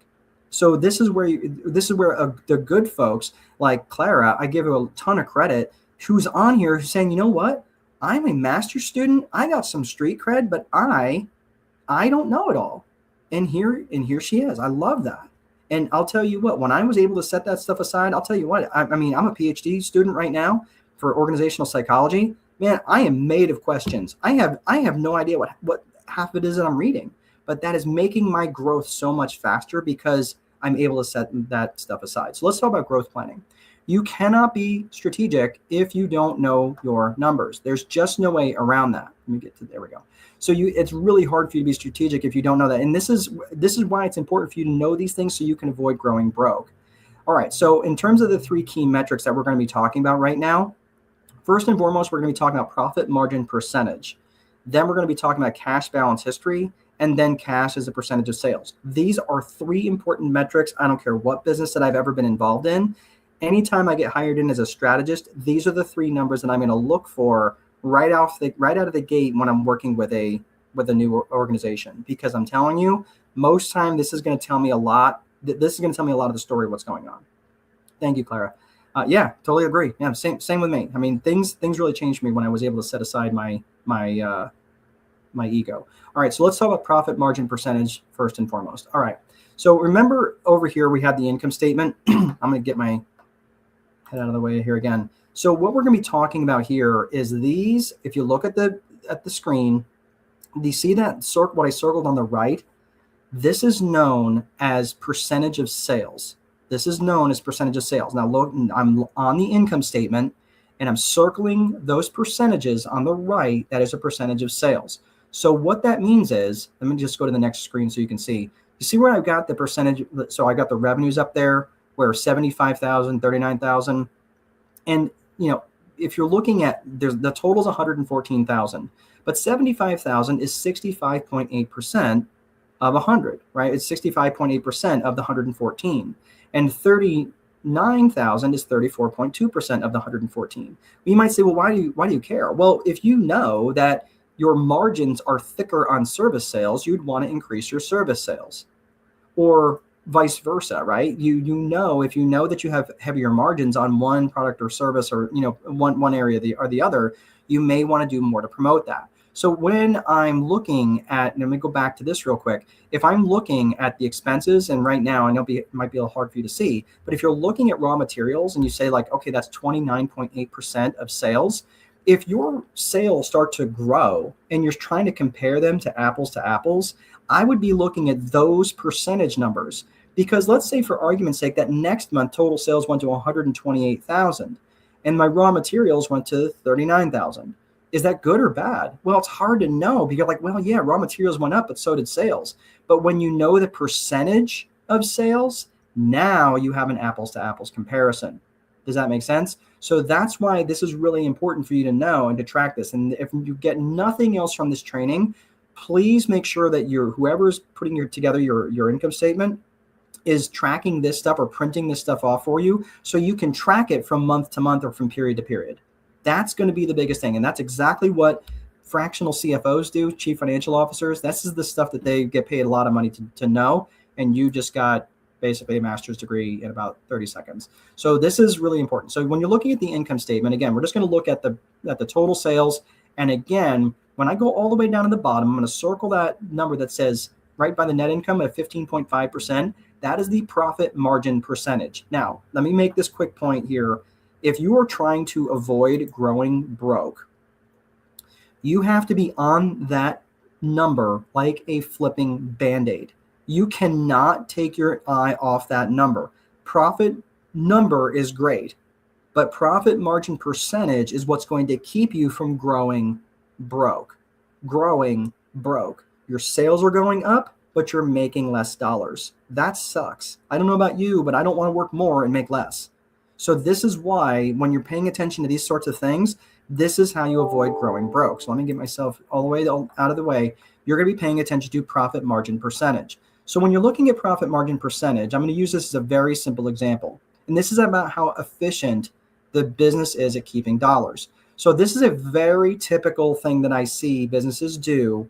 So this is where the good folks like Clara, I give her a ton of credit, who's on here saying, you know what? I'm a master's student. I got some street cred, but I don't know it all. And here she is. I love that. And I'll tell you what, when I was able to set that stuff aside, I'll tell you what, I mean, I'm a PhD student right now for organizational psychology. Man, I am made of questions. I have no idea what half of it is that I'm reading, but that is making my growth so much faster because I'm able to set that stuff aside. So let's talk about growth planning. You cannot be strategic if you don't know your numbers. There's just no way around that. There we go. So it's really hard for you to be strategic if you don't know that. And this is why it's important for you to know these things so you can avoid growing broke. All right. So in terms of the three key metrics that we're going to be talking about right now, first and foremost, we're going to be talking about profit margin percentage. Then we're going to be talking about cash balance history, and then cash as a percentage of sales. These are three important metrics. I don't care what business that I've ever been involved in. Anytime I get hired in as a strategist, these are the three numbers that I'm going to look for right out of the gate when I'm working with a new organization, because I'm telling you, most time this is going to tell me a lot. This is going to tell me a lot of the story of what's going on. Thank you, Clara. Yeah, totally agree. Yeah, same with me. I mean, things really changed for me when I was able to set aside my ego. All right, so let's talk about profit margin percentage first and foremost. All right, so remember over here we have the income statement. I'm going to get my head out of the way here again. So what we're going to be talking about here is these. If you look at the screen, do you see that what I circled on the right? This is known as percentage of sales. This is known as percentage of sales. Now look, I'm on the income statement and I'm circling those percentages on the right. That is a percentage of sales. So what that means is, let me just go to the next screen so you can see. You see where I've got the percentage? So I got the revenues up there, where 75,000, 39,000. And, if you're looking at, the total is 114,000, but 75,000 is 65.8% of 100, right? It's 65.8% of the 114. And 39,000 is 34.2% of the 114. You might say, well, why do you care? Well, if you know that your margins are thicker on service sales, you'd want to increase your service sales, or vice versa, right? You know, if you know that you have heavier margins on one product or service, or one area or the other, you may want to do more to promote that. So when I'm looking at, let me go back to this real quick. If I'm looking at the expenses, and right now I know it might be a little hard for you to see, but if you're looking at raw materials and you say like, okay, that's 29.8% of sales. If your sales start to grow and you're trying to compare them to apples, I would be looking at those percentage numbers. Because let's say, for argument's sake, that next month total sales went to 128,000 and my raw materials went to 39,000. Is that good or bad? Well, it's hard to know, because you're like, well, yeah, raw materials went up, but so did sales. But when you know the percentage of sales, now you have an apples to apples comparison. Does that make sense? So that's why this is really important for you to know and to track this. And if you get nothing else from this training, please make sure that whoever's putting together your income statement is tracking this stuff or printing this stuff off for you, so you can track it from month to month or from period to period. That's going to be the biggest thing. And that's exactly what fractional CFOs do, chief financial officers. This is the stuff that they get paid a lot of money to know. And you just got basically a master's degree in about 30 seconds. So this is really important. So when you're looking at the income statement, again, we're just going to look at the total sales. And again, when I go all the way down to the bottom, I'm going to circle that number that says right by the net income at 15.5%. That is the profit margin percentage. Now, let me make this quick point here. If you are trying to avoid growing broke, you have to be on that number like a flipping Band-Aid. You cannot take your eye off that number. Profit number is great, but profit margin percentage is what's going to keep you from growing broke. Your sales are going up, but you're making less dollars. That sucks. I don't know about you, but I don't want to work more and make less. So this is why, when you're paying attention to these sorts of things, this is how you avoid growing broke. So let me get myself all the way out of the way. You're going to be paying attention to profit margin percentage. So when you're looking at profit margin percentage, I'm going to use this as a very simple example. And this is about how efficient the business is at keeping dollars. So this is a very typical thing that I see businesses do,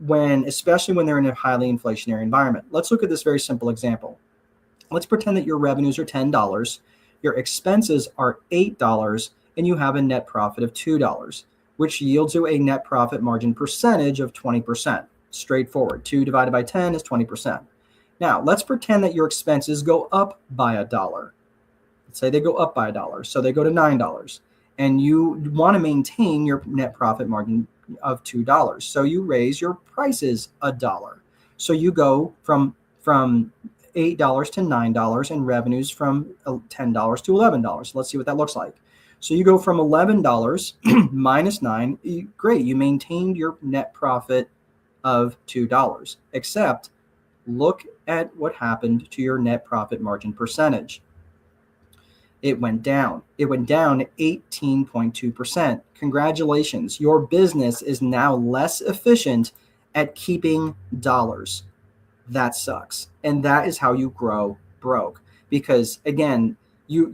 especially when they're in a highly inflationary environment. Let's look at this very simple example. Let's pretend that your revenues are $10, your expenses are $8, and you have a net profit of $2, which yields you a net profit margin percentage of 20%. Straightforward. 2 divided by 10 is 20%. Now, let's pretend that your expenses go up by $1. Let's say they go up by $1, so they go to $9, and you want to maintain your net profit margin of $2. So you raise your prices $1. So you go from $8 to $9 and revenues from $10 to $11. So let's see what that looks like. So you go from $11 minus 9. Great. You maintained your net profit of $2, except look at what happened to your net profit margin percentage. It went down. It went down 18.2%. Congratulations. Your business is now less efficient at keeping dollars. That sucks. And that is how you grow broke. Because again, you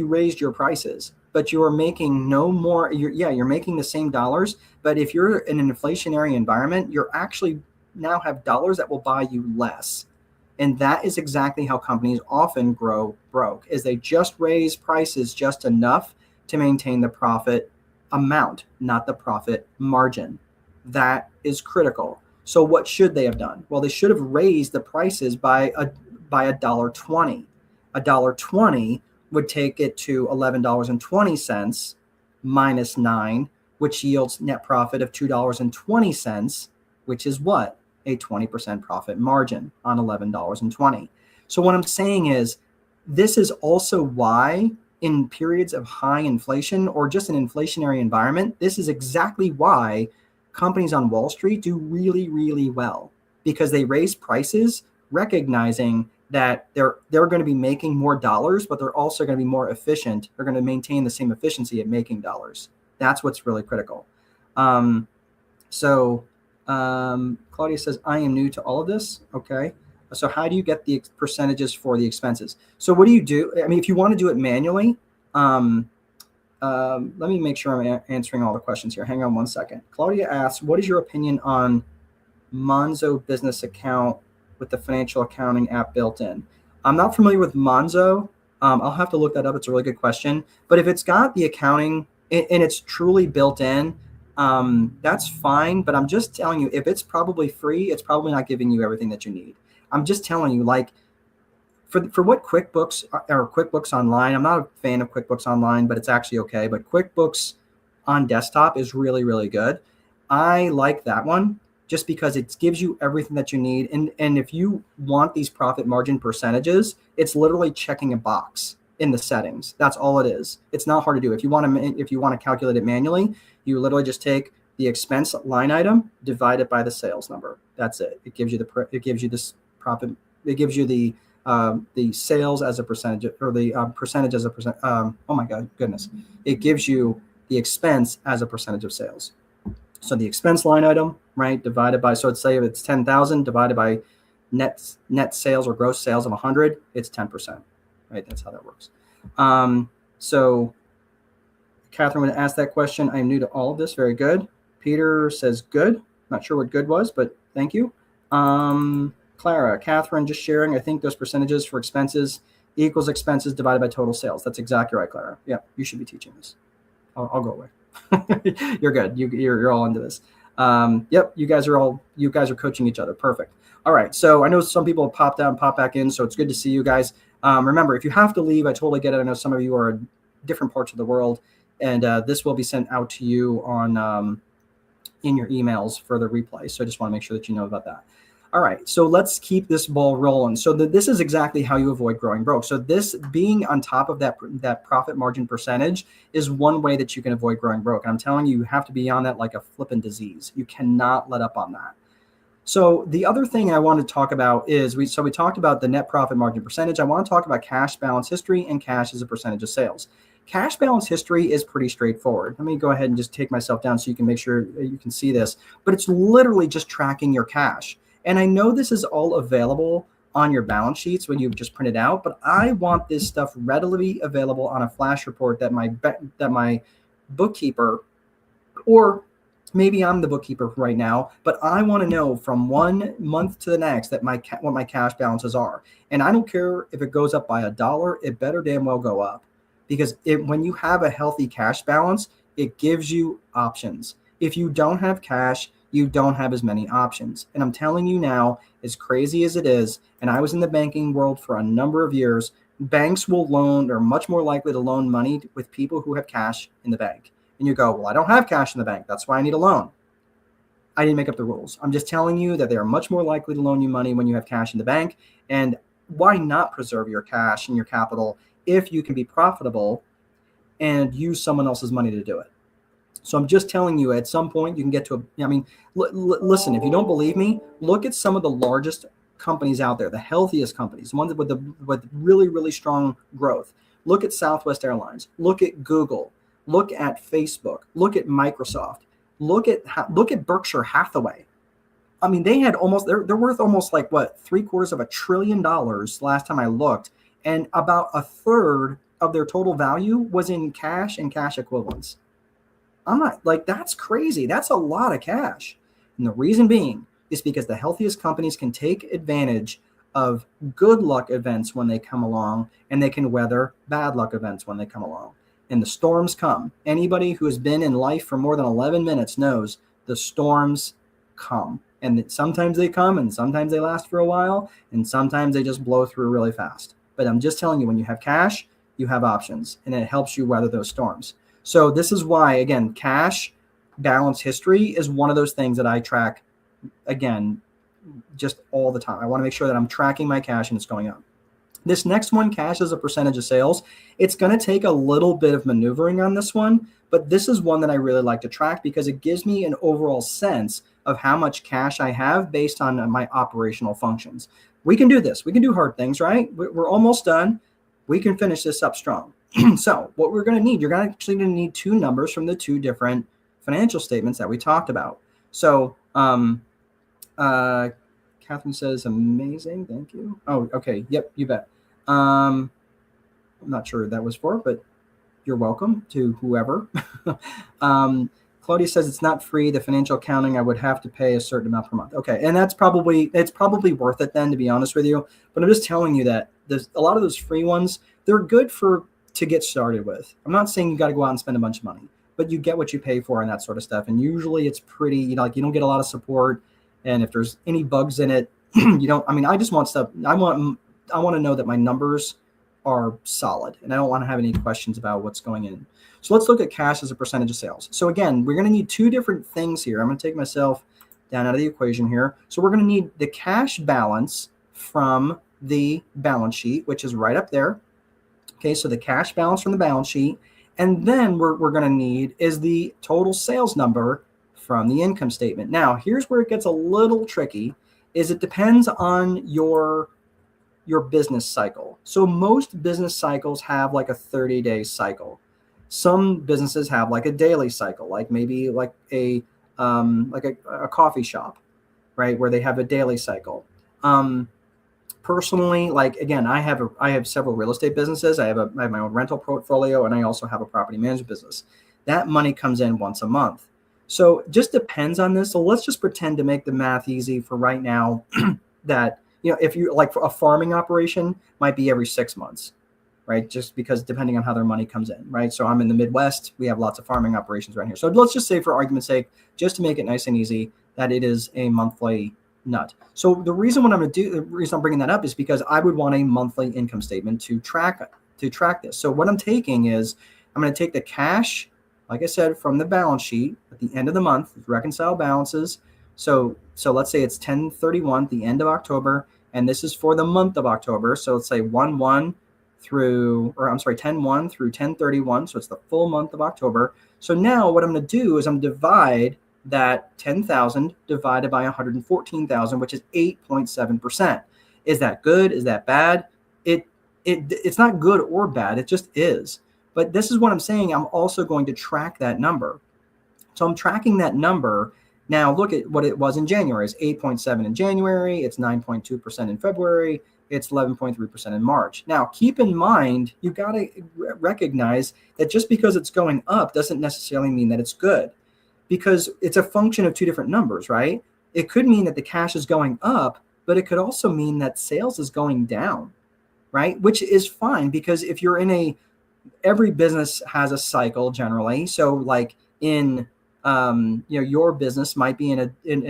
raised your prices, but you are making no more. You're making the same dollars. But if you're in an inflationary environment, you're actually now have dollars that will buy you less. And that is exactly how companies often grow broke, is they just raise prices just enough to maintain the profit amount, not the profit margin. That is critical. So what should they have done? Well, they should have raised the prices by $1.20. $1.20 would take it to $11.20 minus 9, which yields net profit of $2.20, which is what? A 20% profit margin on $11.20. So what I'm saying is, this is also why in periods of high inflation or just an inflationary environment, this is exactly why companies on Wall Street do really, really well, because they raise prices recognizing that they're going to be making more dollars, but they're also going to be more efficient. They're going to maintain the same efficiency at making dollars. That's what's really critical. So Claudia says, I am new to all of this. Okay. So how do you get the percentages for the expenses? So what do you do? I mean, if you want to do it manually, let me make sure I'm answering all the questions here. Hang on one second. Claudia asks, what is your opinion on Monzo business account with the financial accounting app built in? I'm not familiar with Monzo. I'll have to look that up. It's a really good question. But if it's got the accounting and it's truly built in, that's fine. But I'm just telling you, if it's probably free, it's probably not giving you everything that you need. I'm just telling you, like, for what QuickBooks or QuickBooks Online, I'm not a fan of QuickBooks Online, but it's actually okay. But QuickBooks on desktop is really, really good. I like that one just because it gives you everything that you need. And if you want these profit margin percentages, it's literally checking a box in the settings. That's all it is. It's not hard to do. If you want to calculate it manually, you literally just take the expense line item, divide it by the sales number. That's it. It gives you this profit. It gives you the sales as a percentage, or the percentage as a percent. Oh my goodness. It gives you the expense as a percentage of sales. So the expense line item, right, divided by, so let's say if it's 10,000 divided by net sales or gross sales of 100, it's 10%, right? That's how that works. So Catherine would ask that question. I'm new to all of this. Very good. Peter says good. Not sure what good was, but thank you. Clara, Catherine, just sharing. I think those percentages for expenses equals expenses divided by total sales. That's exactly right, Clara. Yeah, you should be teaching this. I'll go away. You're good. You're all into this. Yep, you guys are coaching each other. Perfect. All right. So I know some people popped out and pop back in, so it's good to see you guys. Remember, if you have to leave, I totally get it. I know some of you are in different parts of the world, and this will be sent out to you on in your emails for the replay. So I just want to make sure that you know about that. All right, so let's keep this ball rolling. So this is exactly how you avoid growing broke. So this being on top of that profit margin percentage is one way that you can avoid growing broke. And I'm telling you, you have to be on that like a flipping disease. You cannot let up on that. So the other thing I want to talk about is we talked about the net profit margin percentage. I want to talk about cash balance history and cash as a percentage of sales. Cash balance history is pretty straightforward. Let me go ahead and just take myself down so you can make sure you can see this. But it's literally just tracking your cash. And I know this is all available on your balance sheets when you just print it out, but I want this stuff readily available on a flash report that my bookkeeper, or maybe I'm the bookkeeper right now, but I want to know from 1 month to the next that what my cash balances are. And I don't care if it goes up by $1, it better damn well go up, because when you have a healthy cash balance, it gives you options. If you don't have cash, you don't have as many options. And I'm telling you now, as crazy as it is, and I was in the banking world for a number of years, banks will loan, or much more likely to loan money with people who have cash in the bank. And you go, well, I don't have cash in the bank. That's why I need a loan. I didn't make up the rules. I'm just telling you that they are much more likely to loan you money when you have cash in the bank. And why not preserve your cash and your capital if you can be profitable and use someone else's money to do it? So I'm just telling you, at some point you can get to listen, if you don't believe me, look at some of the largest companies out there, the healthiest companies, the ones with really, really strong growth. Look at Southwest Airlines, look at Google, look at Facebook, look at Microsoft, look at Berkshire Hathaway. I mean, they had they're worth almost like what, $750 billion last time I looked. And about a third of their total value was in cash and cash equivalents. I'm not like, that's crazy. That's a lot of cash. And the reason being is because the healthiest companies can take advantage of good luck events when they come along, and they can weather bad luck events when they come along. And the storms come. Anybody who has been in life for more than 11 minutes knows the storms come. And sometimes they come, and sometimes they last for a while, and sometimes they just blow through really fast. But I'm just telling you, when you have cash, you have options, and it helps you weather those storms. So this is why, again, cash balance history is one of those things that I track, again, just all the time. I want to make sure that I'm tracking my cash and it's going up. This next one, cash as a percentage of sales, it's going to take a little bit of maneuvering on this one, but this is one that I really like to track because it gives me an overall sense of how much cash I have based on my operational functions. We can do this. We can do hard things, right? We're almost done. We can finish this up strong. So what we're going to need, you're actually going to need two numbers from the two different financial statements that we talked about. So Um, Catherine says, amazing. Thank you. Oh, okay. Yep, you bet. I'm not sure who that was for, but you're welcome to whoever. um, Claudia says it's not free. The financial accounting, I would have to pay a certain amount per month. Okay, and it's probably worth it then, to be honest with you. But I'm just telling you that there's a lot of those free ones. They're good to get started with. I'm not saying you got to go out and spend a bunch of money, but you get what you pay for and that sort of stuff. And usually it's pretty, like you don't get a lot of support. And if there's any bugs in it, you don't. I mean, I just want stuff. I want to know that my numbers are solid, and I don't want to have any questions about what's going in. So let's look at cash as a percentage of sales. So again, we're going to need two different things here. I'm going to take myself down out of the equation here. So we're going to need the cash balance from the balance sheet, which is right up there. Okay, so the cash balance from the balance sheet. And then we're going to need is the total sales number from the income statement. Now, here's where it gets a little tricky, is it depends on your business cycle. So most business cycles have like a 30-day cycle. Some businesses have like a daily cycle, like maybe like a coffee shop, right, where they have a daily cycle. Personally, like again, I have several real estate businesses. I have my own rental portfolio, and I also have a property management business. That money comes in once a month. So it just depends on this. So let's just pretend, to make the math easy for right now, that if you like, a farming operation might be every 6 months, right? Just because depending on how their money comes in, right? So I'm in the Midwest. We have lots of farming operations around here. So let's just say, for argument's sake, just to make it nice and easy, that it is a monthly nut. So the reason I'm bringing that up is because I would want a monthly income statement to track this. So what I'm taking is, I'm going to take the cash, like I said, from the balance sheet at the end of the month, reconcile balances. So let's say it's 10/31, the end of October, and this is for the month of October. So let's say 10/1 through 10/31. So it's the full month of October. So now what I'm going to do is I'm divide that 10,000 divided by 114,000, which is 8.7%. Is that good? Is that bad? It's not good or bad. It just is. But this is what I'm saying. I'm also going to track that number. So I'm tracking that number. Now look at what it was in January. It's 8.7 in January. It's 9.2% in February. It's 11.3% in March. Now, keep in mind, you got to recognize that just because it's going up doesn't necessarily mean that it's good, because it's a function of two different numbers, right? It could mean that the cash is going up, but it could also mean that sales is going down, right? Which is fine, because if you're in every business has a cycle generally. So like in your business might be in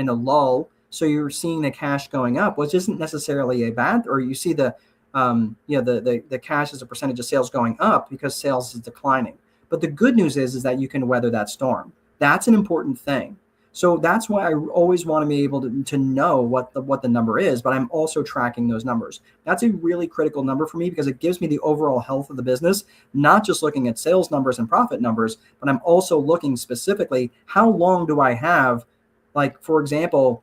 a lull, so you're seeing the cash going up, which isn't necessarily a bad, or you see the cash as a percentage of sales going up because sales is declining. But the good news is that you can weather that storm. That's an important thing. So that's why I always want to be able to know what the number is, but I'm also tracking those numbers. That's a really critical number for me, because it gives me the overall health of the business, not just looking at sales numbers and profit numbers, but I'm also looking specifically, how long do I have? Like, for example,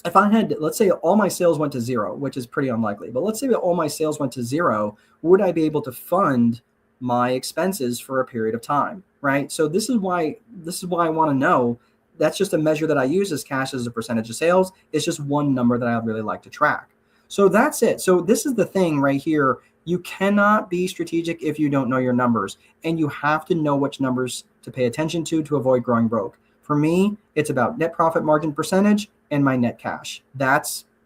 if I had, let's say all my sales went to zero, which is pretty unlikely, but let's say that all my sales went to zero, would I be able to fund my expenses for a period of time, right? So this is why I want to know. That's just a measure that I use, as cash as a percentage of sales. It's just one number that I really like to track. So that's it. So this is the thing right here. You cannot be strategic if you don't know your numbers, and you have to know which numbers to pay attention to avoid growing broke. For me, it's about net profit margin percentage and my net cash.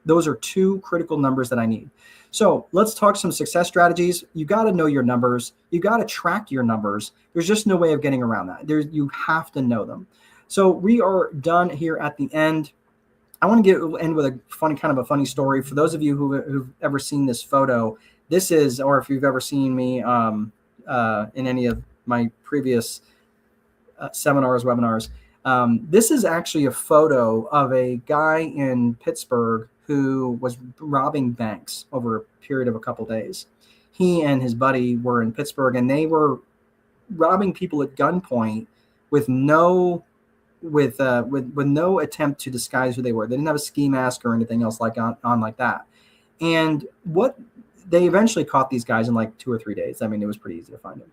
Those are two critical numbers that I need. So let's talk some success strategies. You got to know your numbers. You got to track your numbers. There's just no way of getting around that. You have to know them. So we are done here at the end. I want to end with a funny story. For those of you who've ever seen this photo, this is, or if you've ever seen me in any of my previous seminars, webinars, this is actually a photo of a guy in Pittsburgh who was robbing banks over a period of a couple days. He and his buddy were in Pittsburgh, and they were robbing people at gunpoint with no attempt to disguise who they were. They didn't have a ski mask or anything else on like that. And what they eventually caught these guys in like 2 or 3 days. I mean, it was pretty easy to find them.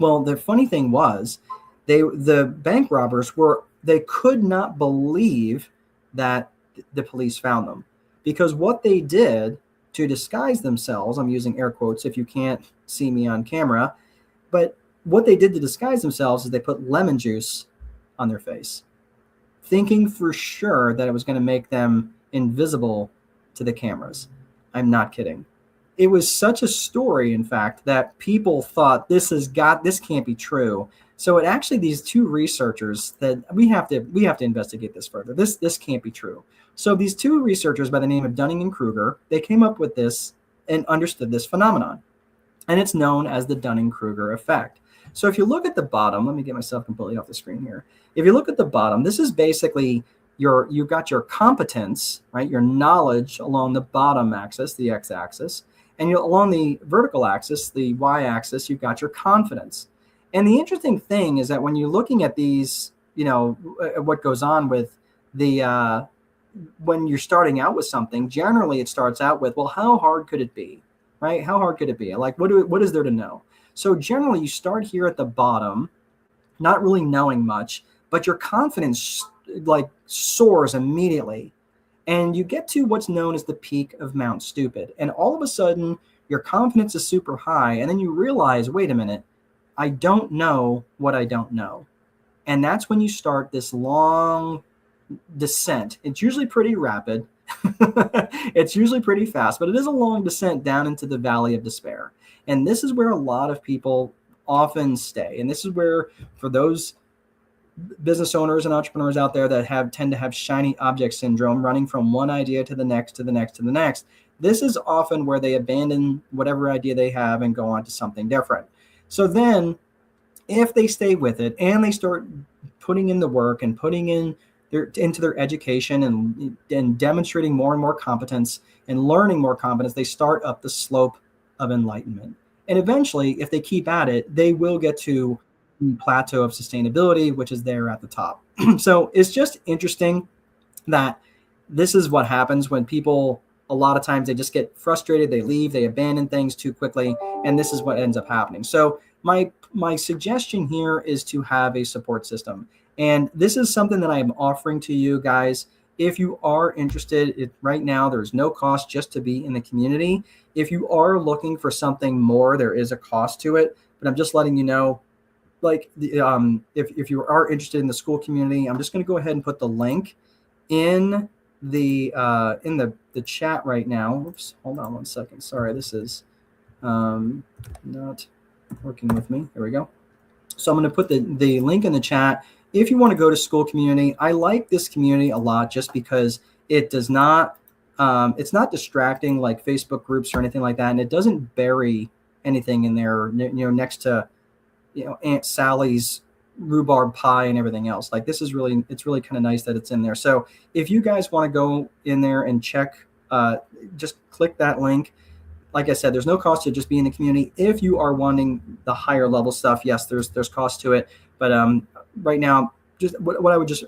Well, the funny thing was, the bank robbers they could not believe that the police found them. Because what they did to disguise themselves, I'm using air quotes if you can't see me on camera, but what they did to disguise themselves is they put lemon juice on their face, thinking for sure that it was going to make them invisible to the cameras. I'm not kidding. It was such a story, in fact, that people thought this can't be true. So it actually, these two researchers that we have to investigate this further. This can't be true. So these two researchers by the name of Dunning and Kruger, they came up with this and understood this phenomenon. And it's known as the Dunning-Kruger effect. So if you look at the bottom, let me get myself completely off the screen here. If you look at the bottom, this is basically you've got your competence, right? Your knowledge along the bottom axis, the x-axis, and along the vertical axis, the y-axis, you've got your confidence. And the interesting thing is that when you're looking at these, what goes on with the when you're starting out with something, generally it starts out with, well, how hard could it be, right? How hard could it be? Like, what is there to know? So generally you start here at the bottom, not really knowing much, but your confidence like soars immediately. And you get to what's known as the peak of Mount Stupid. And all of a sudden your confidence is super high. And then you realize, wait a minute, I don't know what I don't know. And that's when you start this long descent. It's usually pretty rapid. It's usually pretty fast, but it is a long descent down into the valley of despair. And this is where a lot of people often stay. And this is where, for those business owners and entrepreneurs out there that tend to have shiny object syndrome, running from one idea to the next, to the next, to the next, this is often where they abandon whatever idea they have and go on to something different. So then if they stay with it and they start putting in the work and putting in into their education and demonstrating more and more competence and learning more competence, they start up the slope of enlightenment. And eventually, if they keep at it, they will get to the plateau of sustainability, which is there at the top. So it's just interesting that this is what happens when people, a lot of times they just get frustrated, they leave, they abandon things too quickly, and this is what ends up happening. So my suggestion here is to have a support system. And this is something that I am offering to you guys. If you are interested, right now, there's no cost just to be in the community. If you are looking for something more, there is a cost to it. But I'm just letting you know, like, if you are interested in the school community, I'm just going to go ahead and put the link in the chat right now. Oops, hold on one second. Sorry, this is not working with me. There we go. So I'm going to put the link in the chat. If you want to go to school community, I like this community a lot just because it does not, it's not distracting like Facebook groups or anything like that. And it doesn't bury anything in there, next to, Aunt Sally's rhubarb pie and everything else. Like, this is really, it's really kind of nice that it's in there. So if you guys want to go in there and check, just click that link. Like I said, there's no cost to just be in the community. If you are wanting the higher level stuff, yes, there's cost to it. But right now, just what I would just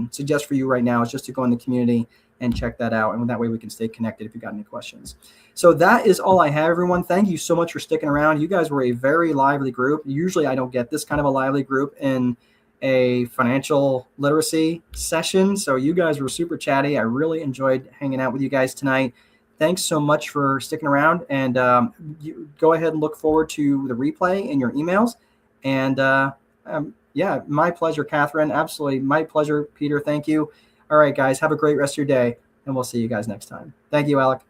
suggest for you right now is just to go in the community and check that out. And that way we can stay connected if you've got any questions. So that is all I have, everyone. Thank you so much for sticking around. You guys were a very lively group. Usually I don't get this kind of a lively group in a financial literacy session. So you guys were super chatty. I really enjoyed hanging out with you guys tonight. Thanks so much for sticking around. And you go ahead and look forward to the replay in your emails. And yeah, my pleasure, Catherine. Absolutely. My pleasure, Peter. Thank you. All right, guys, have a great rest of your day, and we'll see you guys next time. Thank you, Alec.